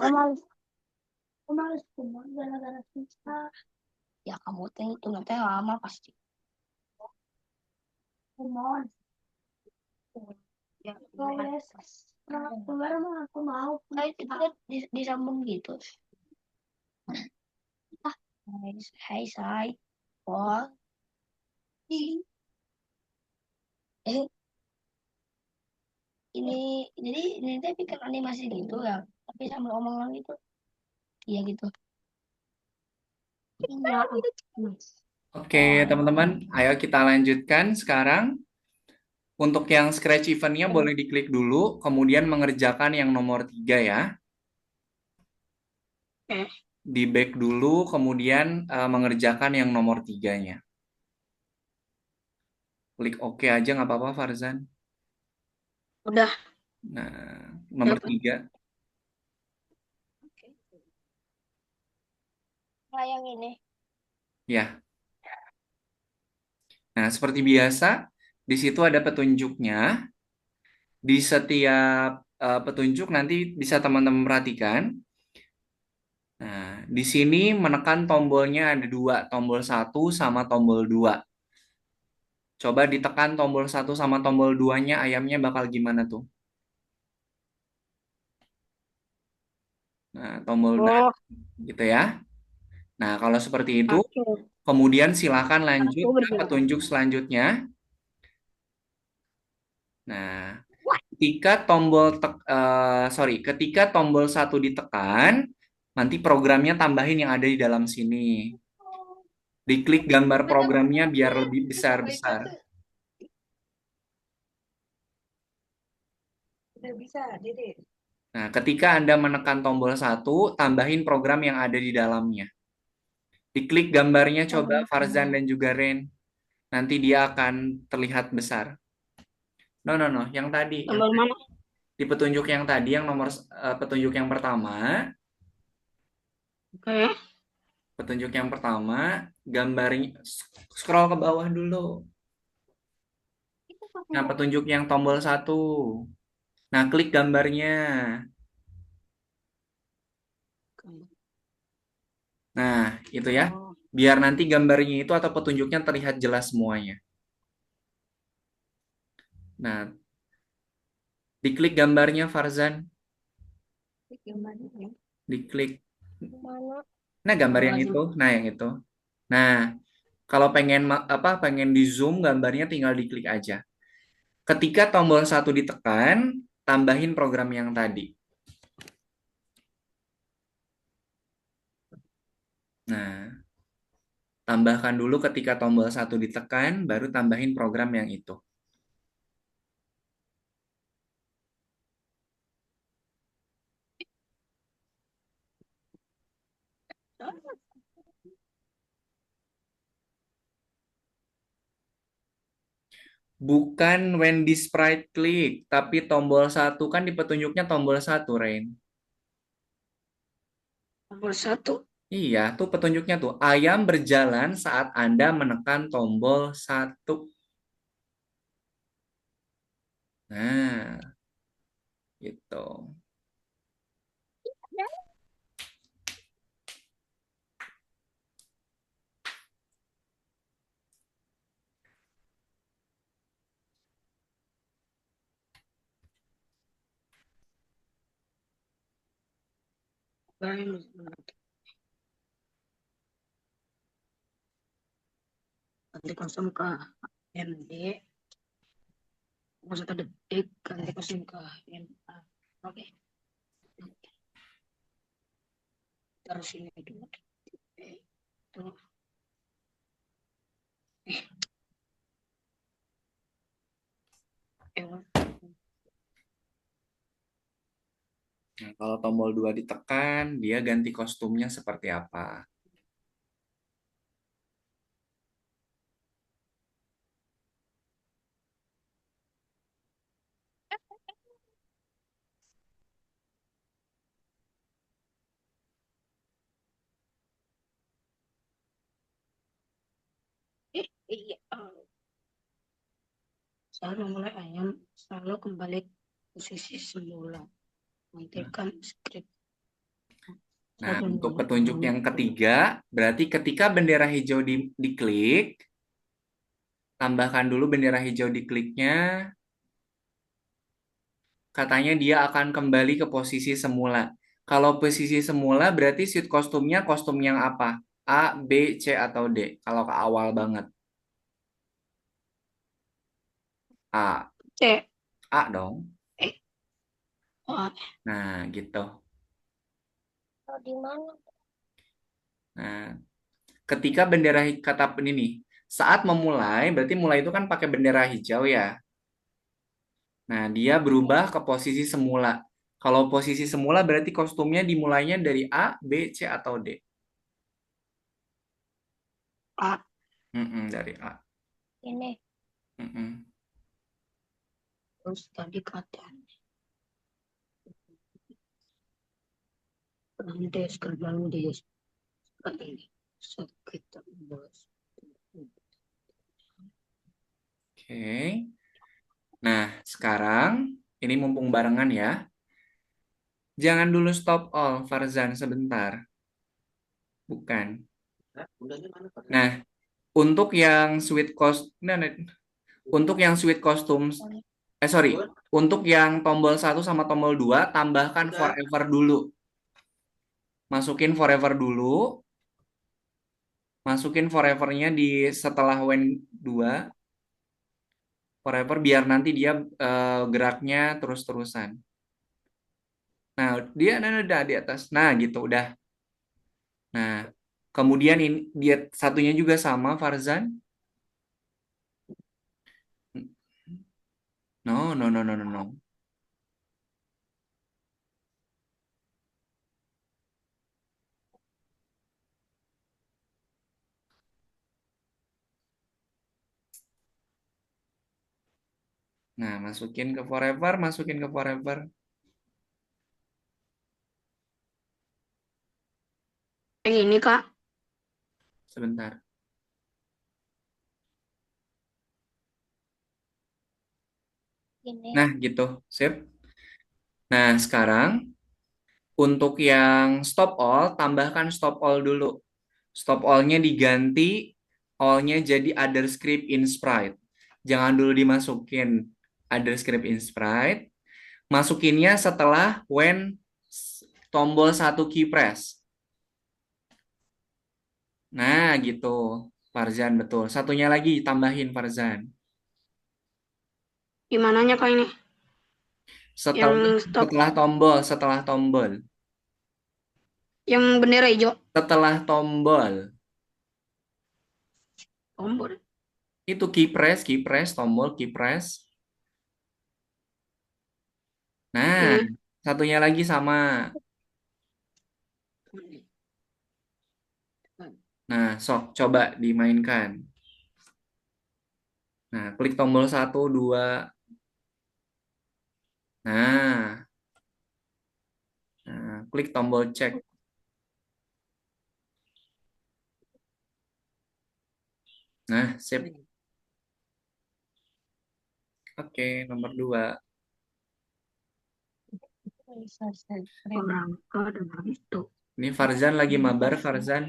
Aku males kumon gara-gara susah. Ya kamu teh itu nanti lama pasti. Kumon. Ya, boleh. Nah, kemarin mah aku mau. Nah, itu kan disambung gitu. Ah, hai, say. Oh, eh, ini jadi ini teh bikin animasi gitu ya, tapi sambil omongan gitu. Iya gitu. Iya. Oke, teman-teman, ayo kita lanjutkan sekarang. Untuk yang scratch event-nya boleh diklik dulu, kemudian mengerjakan yang nomor 3 ya. Di back dulu, kemudian mengerjakan yang nomor 3-nya. Klik OK aja nggak apa-apa, Farzan. Udah. Nah, nomor 3. Nah, yang ini. Ya. Nah, seperti biasa, di situ ada petunjuknya. Di setiap petunjuk nanti bisa teman-teman perhatikan. Nah, di sini menekan tombolnya ada dua, tombol 1 sama tombol 2. Coba ditekan tombol 1 sama tombol 2-nya, ayamnya bakal gimana tuh? Nah, tombol Oh, gitu ya. Nah, kalau seperti itu, oke. kemudian silakan lanjut Aku ke bergerak. petunjuk selanjutnya. Nah, ketika tombol 1 ditekan, nanti programnya tambahin yang ada di dalam sini. Diklik gambar programnya biar lebih besar-besar. Udah bisa, Dede. Nah, ketika Anda menekan tombol 1, tambahin program yang ada di dalamnya. Diklik gambarnya coba Farzan dan juga Ren. Nanti dia akan terlihat besar. No, no, no. Yang tadi, yang Tombol mana? di petunjuk yang tadi, yang nomor petunjuk yang pertama, Oke. petunjuk yang pertama, gambarnya scroll ke bawah dulu. Nah, petunjuk yang tombol 1. Nah, klik gambarnya. Nah, itu ya. Oh, Biar nanti gambarnya itu atau petunjuknya terlihat jelas semuanya. Nah, diklik gambarnya Farzan. gimana ya? Diklik. Mana? Nah, gambar yang Astagfirullahaladzim. itu. Nah, yang itu. Nah, kalau pengen pengen di zoom gambarnya tinggal diklik aja. Ketika tombol 1 ditekan, tambahin program yang tadi. Nah, tambahkan dulu ketika tombol 1 ditekan, baru tambahin program yang itu. Bukan when the sprite click, tapi tombol 1 kan di petunjuknya tombol 1, Rain. Tombol 1. Iya, tuh petunjuknya tuh. Ayam berjalan saat Anda menekan tombol 1. Nah, gitu. Ganti kosong ke MD. Satu detik ganti kosong ke MA. Oke. Taruh sini dulu. Tuh. Eh, Nah, kalau tombol 2 ditekan, dia ganti kostumnya seperti apa? iya. Saat memulai ayam, selalu kembali ke posisi semula. Nah, Matikan skrip. nah, Saat untuk memulai petunjuk ayam, yang ketiga, berarti ketika bendera hijau diklik, tambahkan dulu bendera hijau dikliknya, katanya dia akan kembali ke posisi semula. Kalau posisi semula berarti suit kostumnya kostum yang apa? A, B, C, atau D? Kalau ke awal banget. A. C. A dong. Eh, oh, Nah, gitu. Oh, di mana? Nah, ketika bendera kata ini nih, saat memulai, berarti mulai itu kan pakai bendera hijau ya. Nah, dia berubah ke posisi semula. Kalau posisi semula berarti kostumnya dimulainya dari A, B, C, atau D? A. Dari A. Ini. Mm-mm. Terus tadi kata Randes Kerbandes ini sakit bos. Oke. Nah, sekarang ini mumpung barengan ya. Jangan dulu stop all, Farzan, sebentar. Bukan. Nah, untuk yang sweet cost, untuk yang sweet costumes, sorry, untuk yang tombol 1 sama tombol 2 tambahkan forever dulu. Masukin forever dulu, masukin forevernya di setelah when 2 forever biar nanti dia geraknya terus-terusan. Nah, dia udah di atas. Nah, gitu udah. Nah, Kemudian ini dia satunya juga sama, Farzan. No, no, no, no, no, no. Nah, masukin ke forever, masukin ke forever. Yang ini Kak. Sebentar. Ini. Nah, gitu. Sip. Nah, sekarang untuk yang stop all, tambahkan stop all dulu. Stop all-nya diganti, all-nya jadi other script in Sprite. Jangan dulu dimasukin other script in Sprite. Masukinnya setelah when tombol satu key press. Nah, gitu. Farzan, betul. Satunya lagi tambahin Farzan. Di mananya Kak ini? Yang Setelah stop, setelah tombol, setelah tombol. yang bendera hijau. Setelah tombol. Tombol. Itu key press, tombol key press. Nah, Ini. satunya lagi sama. Nah, sok coba dimainkan. Nah, klik tombol satu, dua. Nah, klik tombol cek. Nah, sip. Oke, nomor dua. Rangka dengan itu. Ini Farzan lagi mabar, Farzan.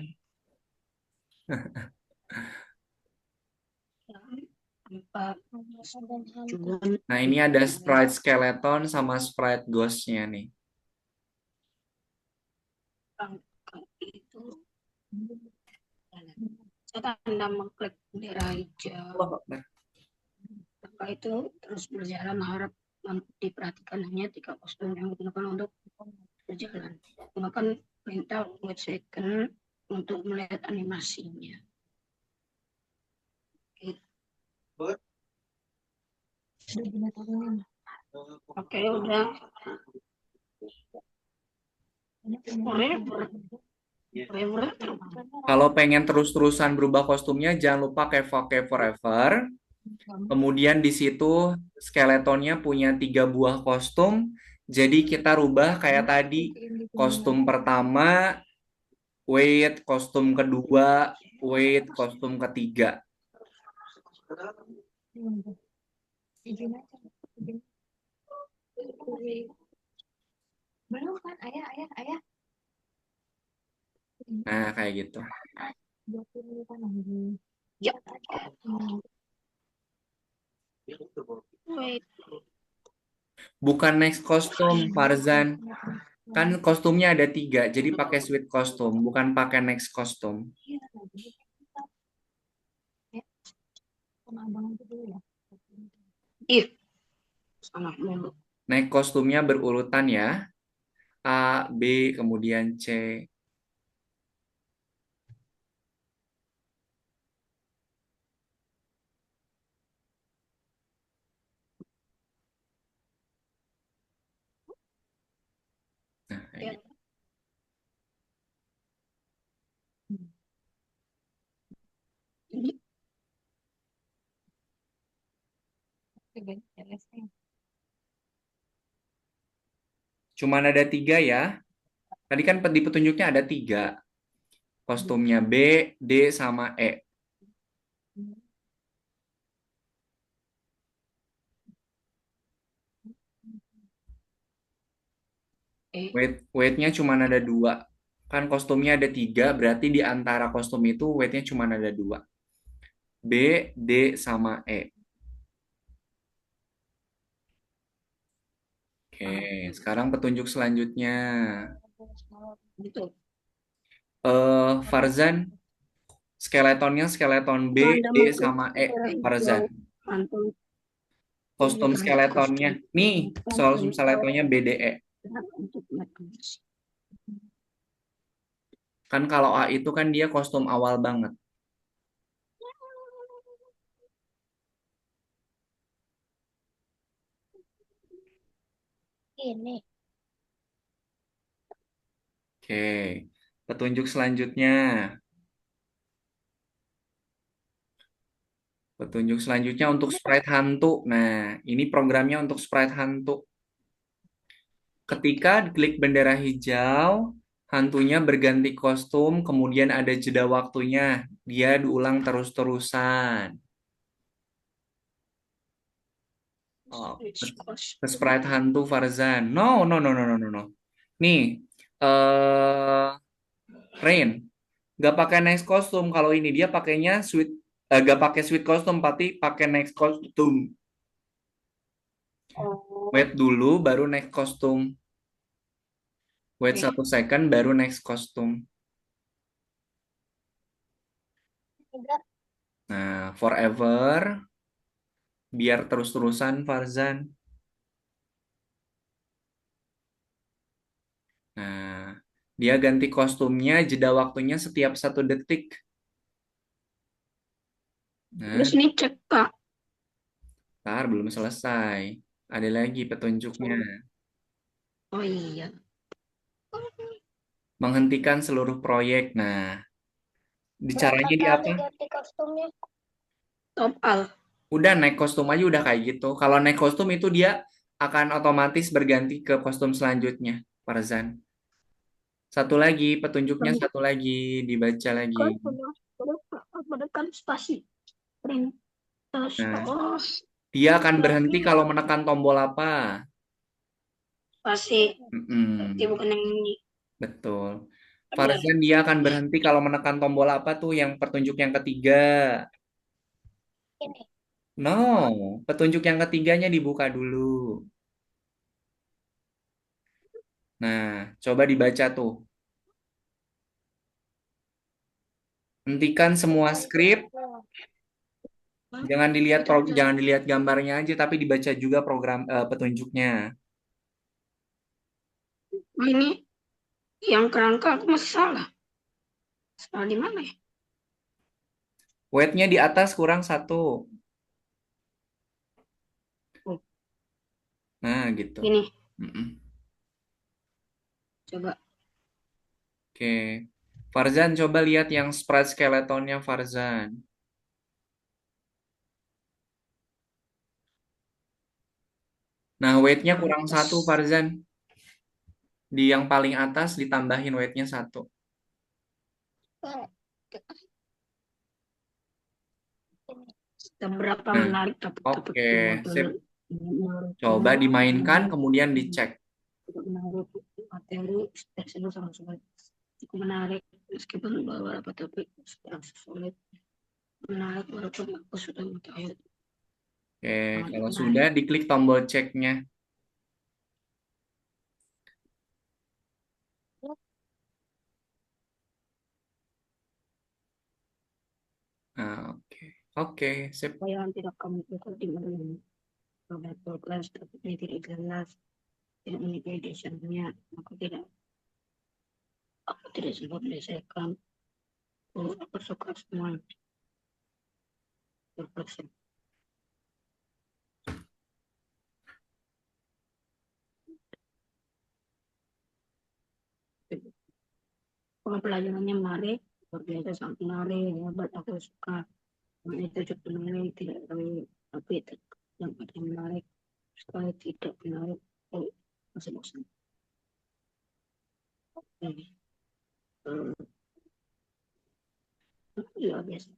Empat. Cuman Nah, ini ada sprite skeleton sama sprite ghost-nya nih. rangka itu. Saya tanda mengklik bendera hijau. Rangka itu terus berjalan, harap diperhatikan hanya 3 kostum yang digunakan untuk berjalan. Gunakan perintah wait second untuk melihat animasinya. Oke, udah. Forever. Kalau pengen terus-terusan berubah kostumnya, jangan lupa pakai forever. Kemudian di situ skeletonnya punya 3 buah kostum. Jadi kita rubah kayak tadi. Kostum pertama, wait, kostum kedua, wait, kostum ketiga. Belum kan, ayah. Nah, kayak gitu. Ya. Wait. Bukan next kostum, Farzan. Kan kostumnya ada 3, jadi pakai sweet kostum, bukan pakai next kostum. Ih, salah mulu. Next kostumnya berurutan ya. A, B, kemudian C. Nah, kayak Ya. gitu. Ini Cuman ada 3 ya. Tadi kan di petunjuknya ada 3. Kostumnya B, D, sama E. Weight-nya cuma ada 2. Kan kostumnya ada 3, berarti di antara kostum itu weight-nya cuma ada 2. B, D, sama E. Oke, sekarang petunjuk selanjutnya. gitu. Farzan, skeletonnya skeleton B, Anda D, mengklik sama E. bendera Farzan. hijau, mantul Kostum tunjukkan skeletonnya. kostum. Nih, kostum Perintah skeletonnya BDE. untuk melihat animasi. Kan kalau A itu kan dia kostum awal banget. Ini. Oke. Petunjuk selanjutnya. Petunjuk selanjutnya untuk sprite hantu. Nah, ini programnya untuk sprite hantu. Ketika klik bendera hijau, hantunya berganti kostum, kemudian ada jeda waktunya. Dia diulang terus-terusan. Oh, Switch ke kostum. sprite hantu Farzan. No, no, no, no, no, no, no. Nih, eh Rain, nggak pakai next kostum. Kalau ini dia pakainya sweet, nggak pakai sweet kostum, tapi pakai next kostum. Oh, Wait dulu, baru next kostum. Wait oke. 1 second, baru next kostum. Enggak. Nah, forever, biar terus-terusan Farzan. Nah, dia ganti kostumnya, jeda waktunya setiap 1 detik. Terus Nah, ini cek Kak. ntar belum selesai. Ada lagi petunjuknya. Oh iya. Menghentikan seluruh proyek. Nah, Berapa caranya di kali apa? ganti kostumnya? Top al. Udah naik kostum aja udah kayak gitu. Kalau naik kostum itu dia akan otomatis berganti ke kostum selanjutnya, Farzan. Satu lagi, petunjuknya satu lagi, dibaca lagi. Kan menekan spasi. Perintah. Nah, Oh, dia akan berarti berhenti kalau menekan tombol apa? spasi. Berarti Mm-mm, bukan yang ini. betul. Ada. Farzan dia akan berhenti kalau menekan tombol apa tuh yang petunjuk yang ketiga? Ini. No, petunjuk yang ketiganya dibuka dulu. Nah, coba dibaca tuh. Hentikan semua skrip. Jangan dilihat gambarnya aja, tapi dibaca juga petunjuknya. Oh, ini yang kerangka aku masih salah. Salah di mana ya? Weight-nya di atas kurang 1. Oh, Nah, gitu. ini Mm-mm. coba. Oke. Farzan, coba lihat yang sprite skeletonnya Farzan. Nah, weight-nya kurang 1, Pantas. Farzan. Di yang paling atas ditambahin weight-nya 1. Seberapa Nah, menarik tapi oke. Sip. menurut Coba dimainkan, kemudian dicek. tidak menarik materi seru sama sulit cukup menarik meskipun beberapa topik sedang sulit menarik walaupun aku sudah mengetahui Oke, sangat kalau sudah menarik. diklik tombol ceknya. Nah, oke. Oke, sip. Saya tidak kami ikut di mana beberapa kelas tapi ini tidak jelas tidak memiliki desainnya aku tidak sempat menyelesaikan aku suka semua berproses pelajarannya menarik luar biasa sangat menarik hebat aku suka. Nah, itu cukup menarik, tidak terlalu tapi yang paling menarik sekali tidak menarik. Oh, masih bosan. Ini, ya biasa.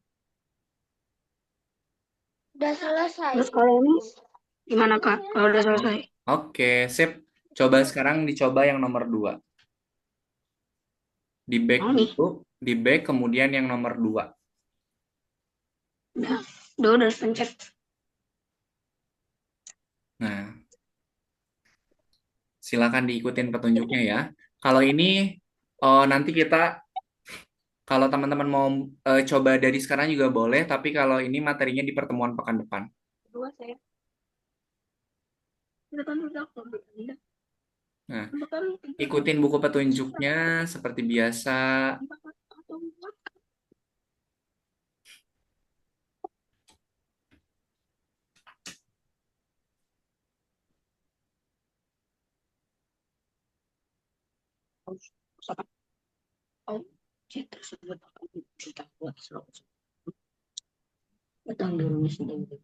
Udah selesai. Terus kalau ini gimana Kak? Kalau udah selesai? Oke, sip. Coba sekarang dicoba yang nomor 2. Di back Mau nih? dulu, di back kemudian yang nomor 2. Udah, udah pencet. Nah, silakan diikutin petunjuknya ya. Kalau ini nanti kita kalau teman-teman mau coba dari sekarang juga boleh, tapi kalau ini materinya di pertemuan pekan depan. Dua saya. Udah kan udah aku ambil. Nah, Bahkan ikutin buku petunjuknya seperti biasa. tersebut akan kita buat selalu datang di rumah sendiri.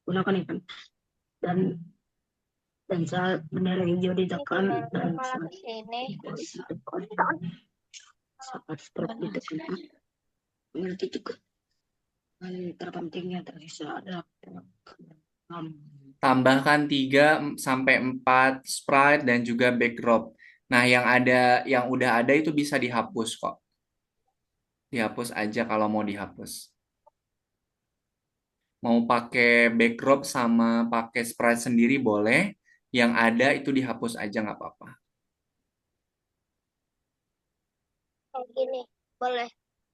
Gunakan ikan dan saat bendera hijau ditekan dan Malah saat kesini. ditekan saat struk ditekan mengerti juga dan terpentingnya tersisa adalah program. Tambahkan 3 sampai 4 sprite dan juga backdrop. Nah, yang udah ada itu bisa dihapus kok. Dihapus aja kalau mau dihapus. Mau pakai backdrop sama pakai sprite sendiri boleh. Yang ada itu dihapus aja nggak apa-apa. Kayak gini. Boleh.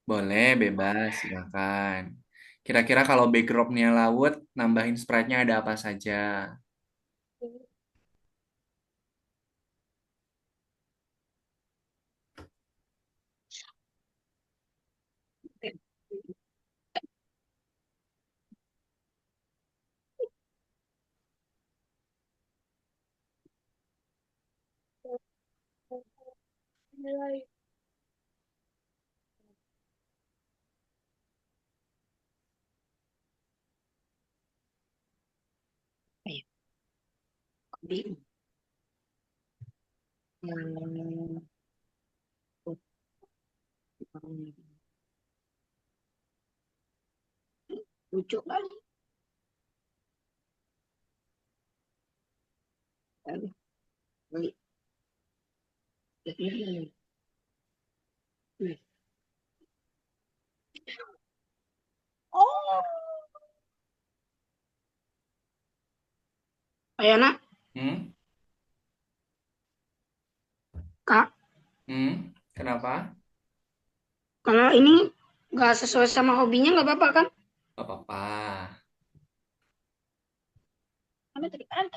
Boleh, bebas, silakan. Kira-kira kalau backdropnya laut, nambahin sprite-nya ada apa saja? Bingung. Yang lucu kali. Balik. Oh, Ayana, Hmm? Kak, Kenapa? kalau ini nggak sesuai sama hobinya nggak apa-apa kan? Gak apa-apa. Kami tadi kan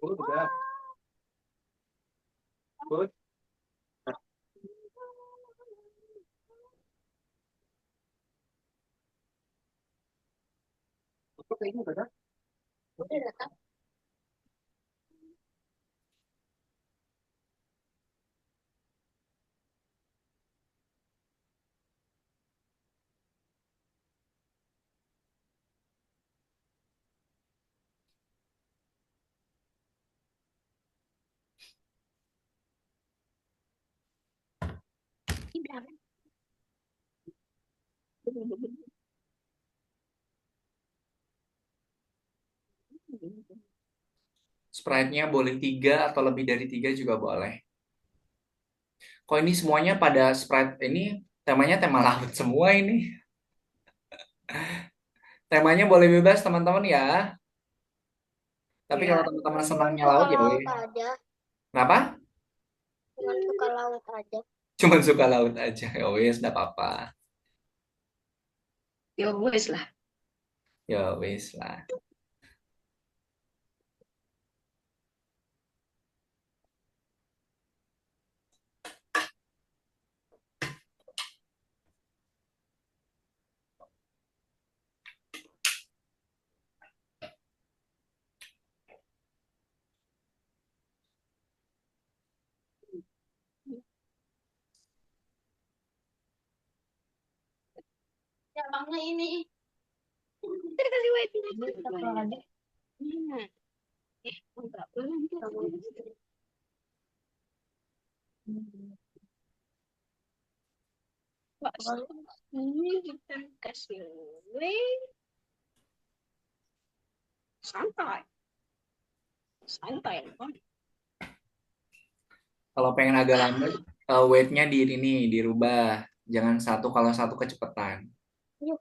Udah. Good. Udah datang. Sprite-nya boleh 3 atau lebih dari 3 juga boleh. Kok ini semuanya pada Sprite ini temanya tema laut semua ini. Temanya boleh bebas teman-teman ya. Tapi kalau ya. teman-teman Cuman senangnya suka laut ya laut weh. aja. Kenapa? Cuman suka laut aja. Cuman suka laut aja. Ya wes, enggak apa-apa. Ya wes lah. Ya wes lah. Cabangnya ini. Kita kasih weight. Apa lagi? Nah, enggak boleh. Pak, ini kita kasih weight. Santai. Santai. Kalau pengen agak lambat, weight-nya di ini dirubah. Jangan satu kalau satu kecepatan. Yuk.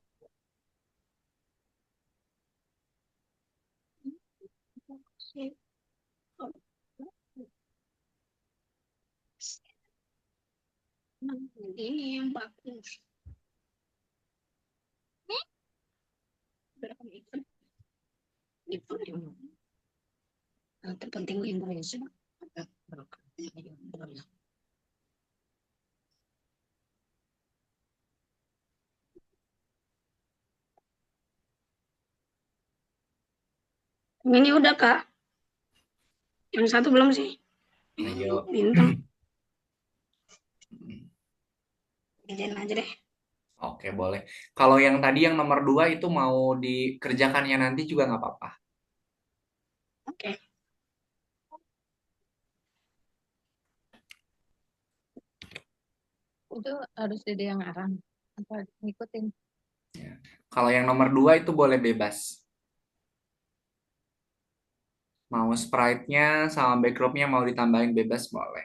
Ini yang bagus. Berapa ikut? Ikut yang terpenting Indonesia. Ini udah Kak. Yang satu belum sih. Ayo. Bintang. Kerjain aja deh. Oke, boleh. Kalau yang tadi yang nomor 2 itu mau dikerjakannya nanti juga nggak apa-apa. Oke. Itu harus jadi yang arang. Apa ngikutin? Kalau yang nomor 2 itu boleh bebas. Mau sprite-nya sama backdrop-nya mau ditambahin bebas boleh.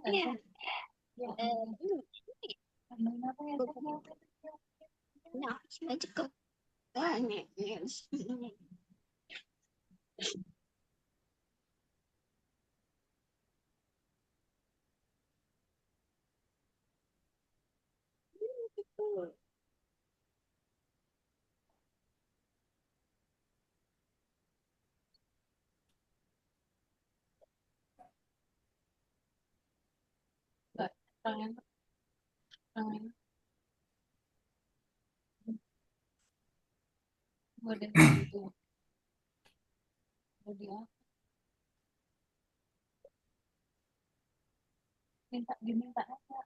Iya. Nah, sini aja Kak. Ini. Tangan, tangan. Model gitu. Dia diminta aja.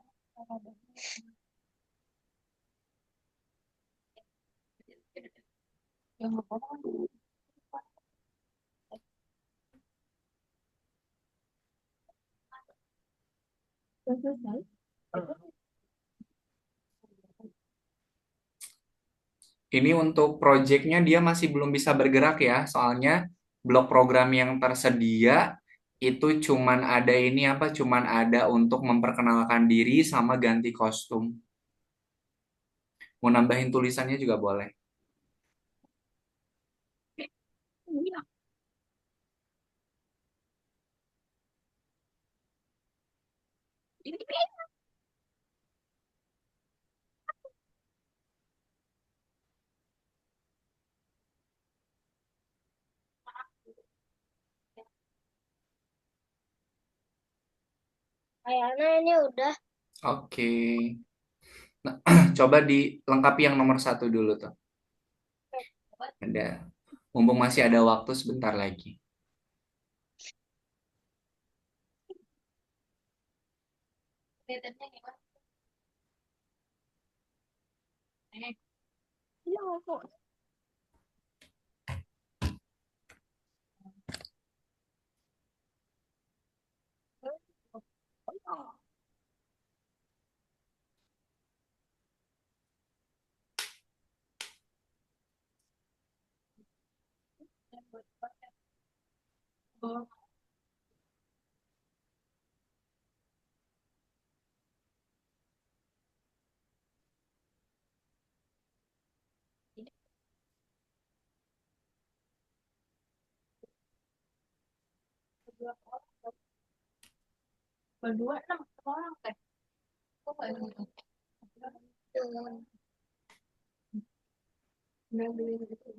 Yang apa? Selesai. Ini untuk project-nya dia masih belum bisa bergerak ya, soalnya blok program yang tersedia itu cuman ada ini apa, cuman ada untuk memperkenalkan diri sama ganti kostum. Mau nambahin tulisannya juga boleh. Iya. Ini kayaknya ini udah. Oke. Nah, coba dilengkapi yang nomor 1 dulu tuh. Ada. Mumpung masih ada waktu sebentar lagi. Lihatnya gimana? Iya kok. Oh, berdua 6 orang teh. Kok kayak gitu? Nggak beli gitu.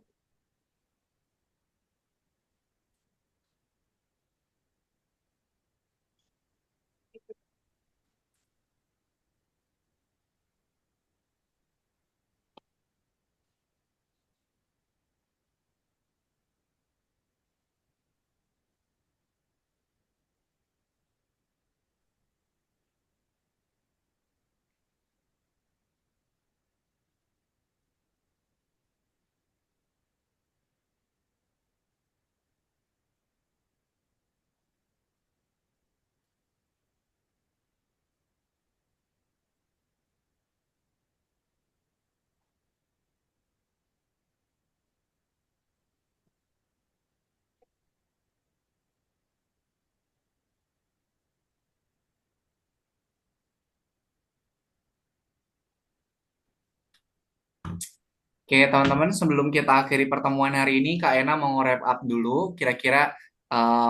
Oke, teman-teman, sebelum kita akhiri pertemuan hari ini, Kak Ena mau wrap up dulu, kira-kira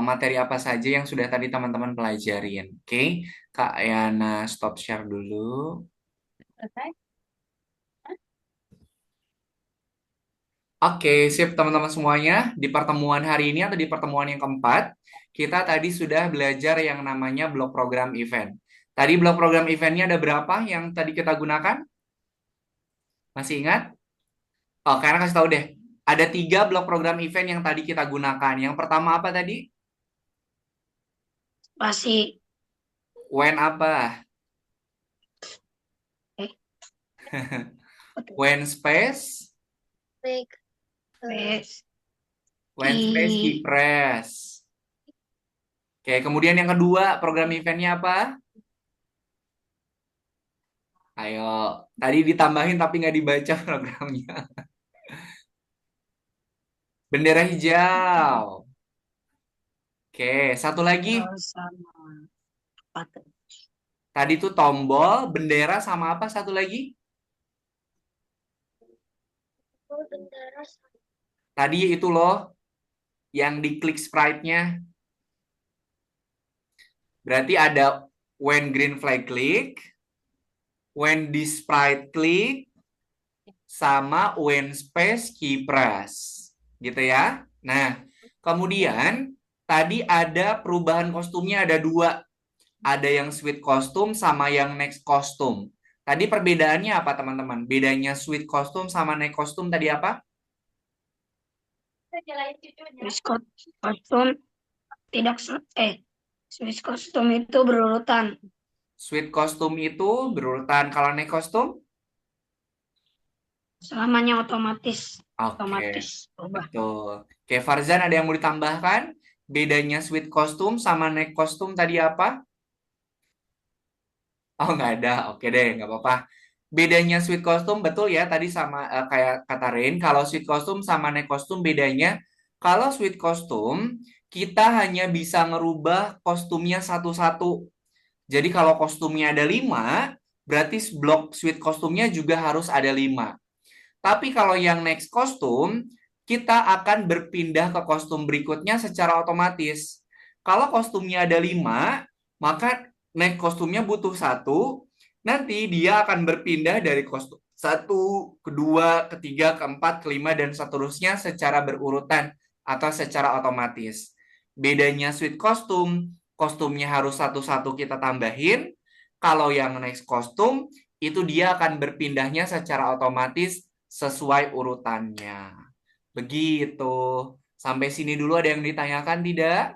materi apa saja yang sudah tadi teman-teman pelajarin. Oke, Kak Ena stop share dulu. Selesai. Oke, sip teman-teman semuanya. Di pertemuan hari ini atau di pertemuan yang keempat, kita tadi sudah belajar yang namanya blok program event. Tadi blok program eventnya ada berapa yang tadi kita gunakan? Masih ingat? Oh, karena kasih tahu deh. Ada 3 blok program event yang tadi kita gunakan. Yang pertama apa tadi? Spasi. When apa? Eh, When space? Break. Space. When space key press. Oke, kemudian yang kedua program eventnya apa? Ayo, tadi ditambahin tapi nggak dibaca programnya. Bendera hijau. Oke, satu lagi. Sama apa tuh? Tadi tuh tombol, bendera sama apa satu lagi? Bendera. Tadi itu loh, yang diklik sprite-nya. Berarti ada when green flag click, when this sprite click, sama when space key press. Gitu ya. Nah, kemudian tadi ada perubahan kostumnya ada 2. Ada yang sweet kostum sama yang next kostum. Tadi perbedaannya apa teman-teman? Bedanya sweet kostum sama next kostum tadi apa? Swiss kostum tidak Swiss kostum itu berurutan. Sweet kostum itu berurutan. Kalau next kostum? Selamanya otomatis. Oke, Berubah. betul. Oke, Farzan ada yang mau ditambahkan? Bedanya sweet kostum sama next kostum tadi apa? Oh, nggak ada. Oke deh, nggak apa-apa. Bedanya sweet kostum, betul ya, tadi sama kayak kata Rain, kalau sweet kostum sama next kostum bedanya, kalau sweet kostum, kita hanya bisa ngerubah kostumnya satu-satu. Jadi kalau kostumnya ada 5, berarti blok sweet kostumnya juga harus ada 5. Tapi kalau yang next kostum, kita akan berpindah ke kostum berikutnya secara otomatis. Kalau kostumnya ada 5, maka next kostumnya butuh 1. Nanti dia akan berpindah dari kostum 1, kedua, ketiga, keempat, kelima, dan seterusnya secara berurutan atau secara otomatis. Bedanya sweet kostum, kostumnya harus satu-satu kita tambahin. Kalau yang next kostum, itu dia akan berpindahnya secara otomatis sesuai urutannya. Begitu. Sampai sini dulu ada yang ditanyakan tidak?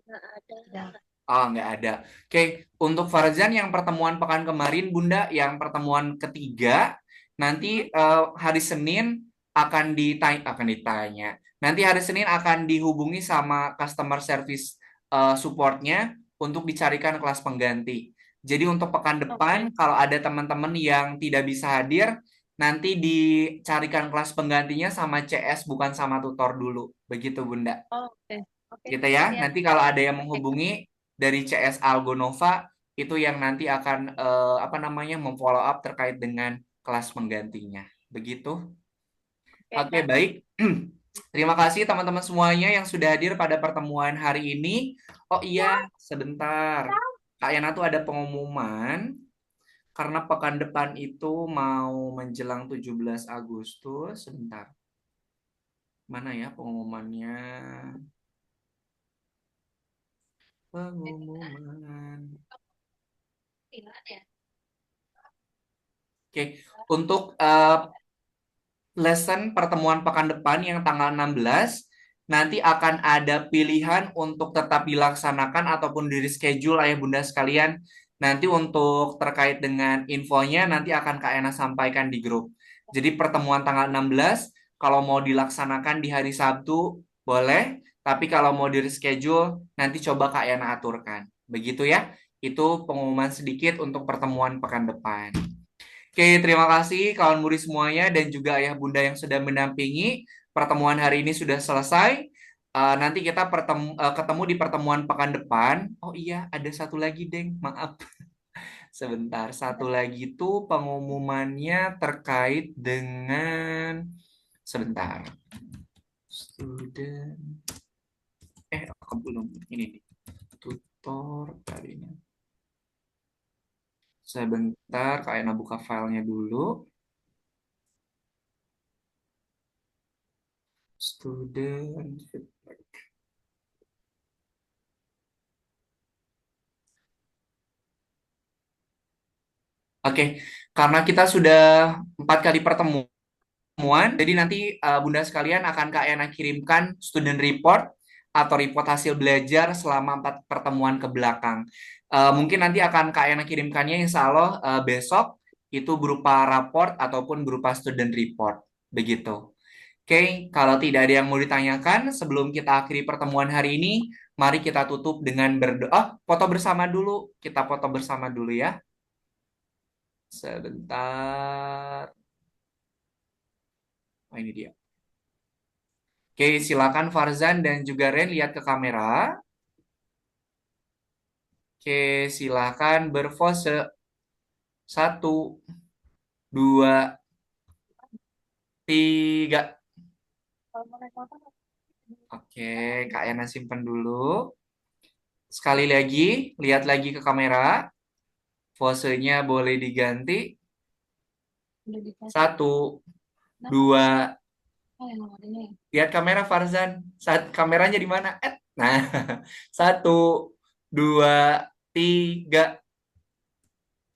Nggak ada. Oh, nggak ada. Oke, untuk Farzan yang pertemuan pekan kemarin, Bunda, yang pertemuan ketiga, nanti hari Senin akan ditanya. Nanti hari Senin akan dihubungi sama customer service supportnya untuk dicarikan kelas pengganti. Jadi untuk pekan depan, kalau ada teman-teman yang tidak bisa hadir, nanti dicarikan kelas penggantinya sama CS bukan sama tutor dulu. Begitu, Bunda. Oke. Gitu ya. Siap. Nanti kalau ada yang menghubungi dari CS Algonova itu yang nanti akan apa namanya memfollow up terkait dengan kelas penggantinya. Begitu. Oke, Kak. baik. Terima kasih teman-teman semuanya yang sudah hadir pada pertemuan hari ini. Oh iya, sebentar. Kak Yana tuh ada pengumuman karena pekan depan itu mau menjelang 17 Agustus. Sebentar. Mana ya pengumumannya? Pengumuman. Oke, untuk lesson pertemuan pekan depan yang tanggal 16 nanti akan ada pilihan untuk tetap dilaksanakan ataupun di reschedule ayah bunda sekalian. Nanti untuk terkait dengan infonya nanti akan Kak Ena sampaikan di grup. Jadi pertemuan tanggal 16 kalau mau dilaksanakan di hari Sabtu boleh, tapi kalau mau di reschedule nanti coba Kak Ena aturkan. Begitu ya. Itu pengumuman sedikit untuk pertemuan pekan depan. Oke, terima kasih kawan murid semuanya dan juga ayah bunda yang sudah mendampingi. Pertemuan hari ini sudah selesai. Nanti kita ketemu di pertemuan pekan depan. Oh iya, ada satu lagi, Deng. Maaf. Sebentar, satu lagi tuh pengumumannya terkait dengan sebentar. Student aku belum ini nih. Tutor tadinya. Sebentar, Kak Ena buka filenya dulu. Student feedback. Oke, karena kita sudah 4 kali pertemuan, jadi nanti Bunda sekalian akan Kak Ena kirimkan student report atau report hasil belajar selama 4 pertemuan ke belakang. Mungkin nanti akan Kak Ena kirimkannya insya Allah besok itu berupa raport ataupun berupa student report. Begitu. Oke, kalau tidak ada yang mau ditanyakan sebelum kita akhiri pertemuan hari ini, mari kita tutup dengan berdoa. Oh, foto bersama dulu. Kita foto bersama dulu ya. Sebentar. Oh, ini dia. Oke, silakan Farzan dan juga Ren lihat ke kamera. Oke, silakan berpose. 1, 2, 3. Oke, Kak Yana simpan dulu. Sekali lagi, lihat lagi ke kamera. Posenya boleh diganti. 1, 2. Lihat kamera Farzan. Kameranya di mana? Nah, 1, 2, 3.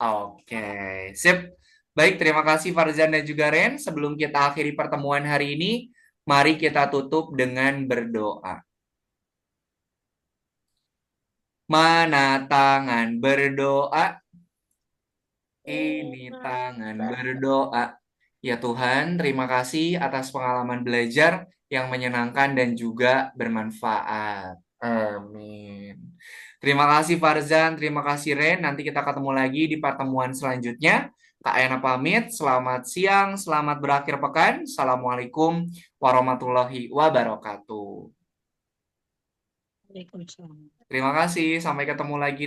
Oke, sip. Baik, terima kasih Farzan dan juga Ren. Sebelum kita akhiri pertemuan hari ini, mari kita tutup dengan berdoa. Mana tangan berdoa? Ini tangan berdoa. Ya Tuhan, terima kasih atas pengalaman belajar yang menyenangkan dan juga bermanfaat. Amin. Terima kasih Farzan, terima kasih Ren. Nanti kita ketemu lagi di pertemuan selanjutnya. Kak Ena pamit, selamat siang, selamat berakhir pekan. Assalamualaikum warahmatullahi wabarakatuh. Waalaikumsalam. Terima kasih, sampai ketemu lagi.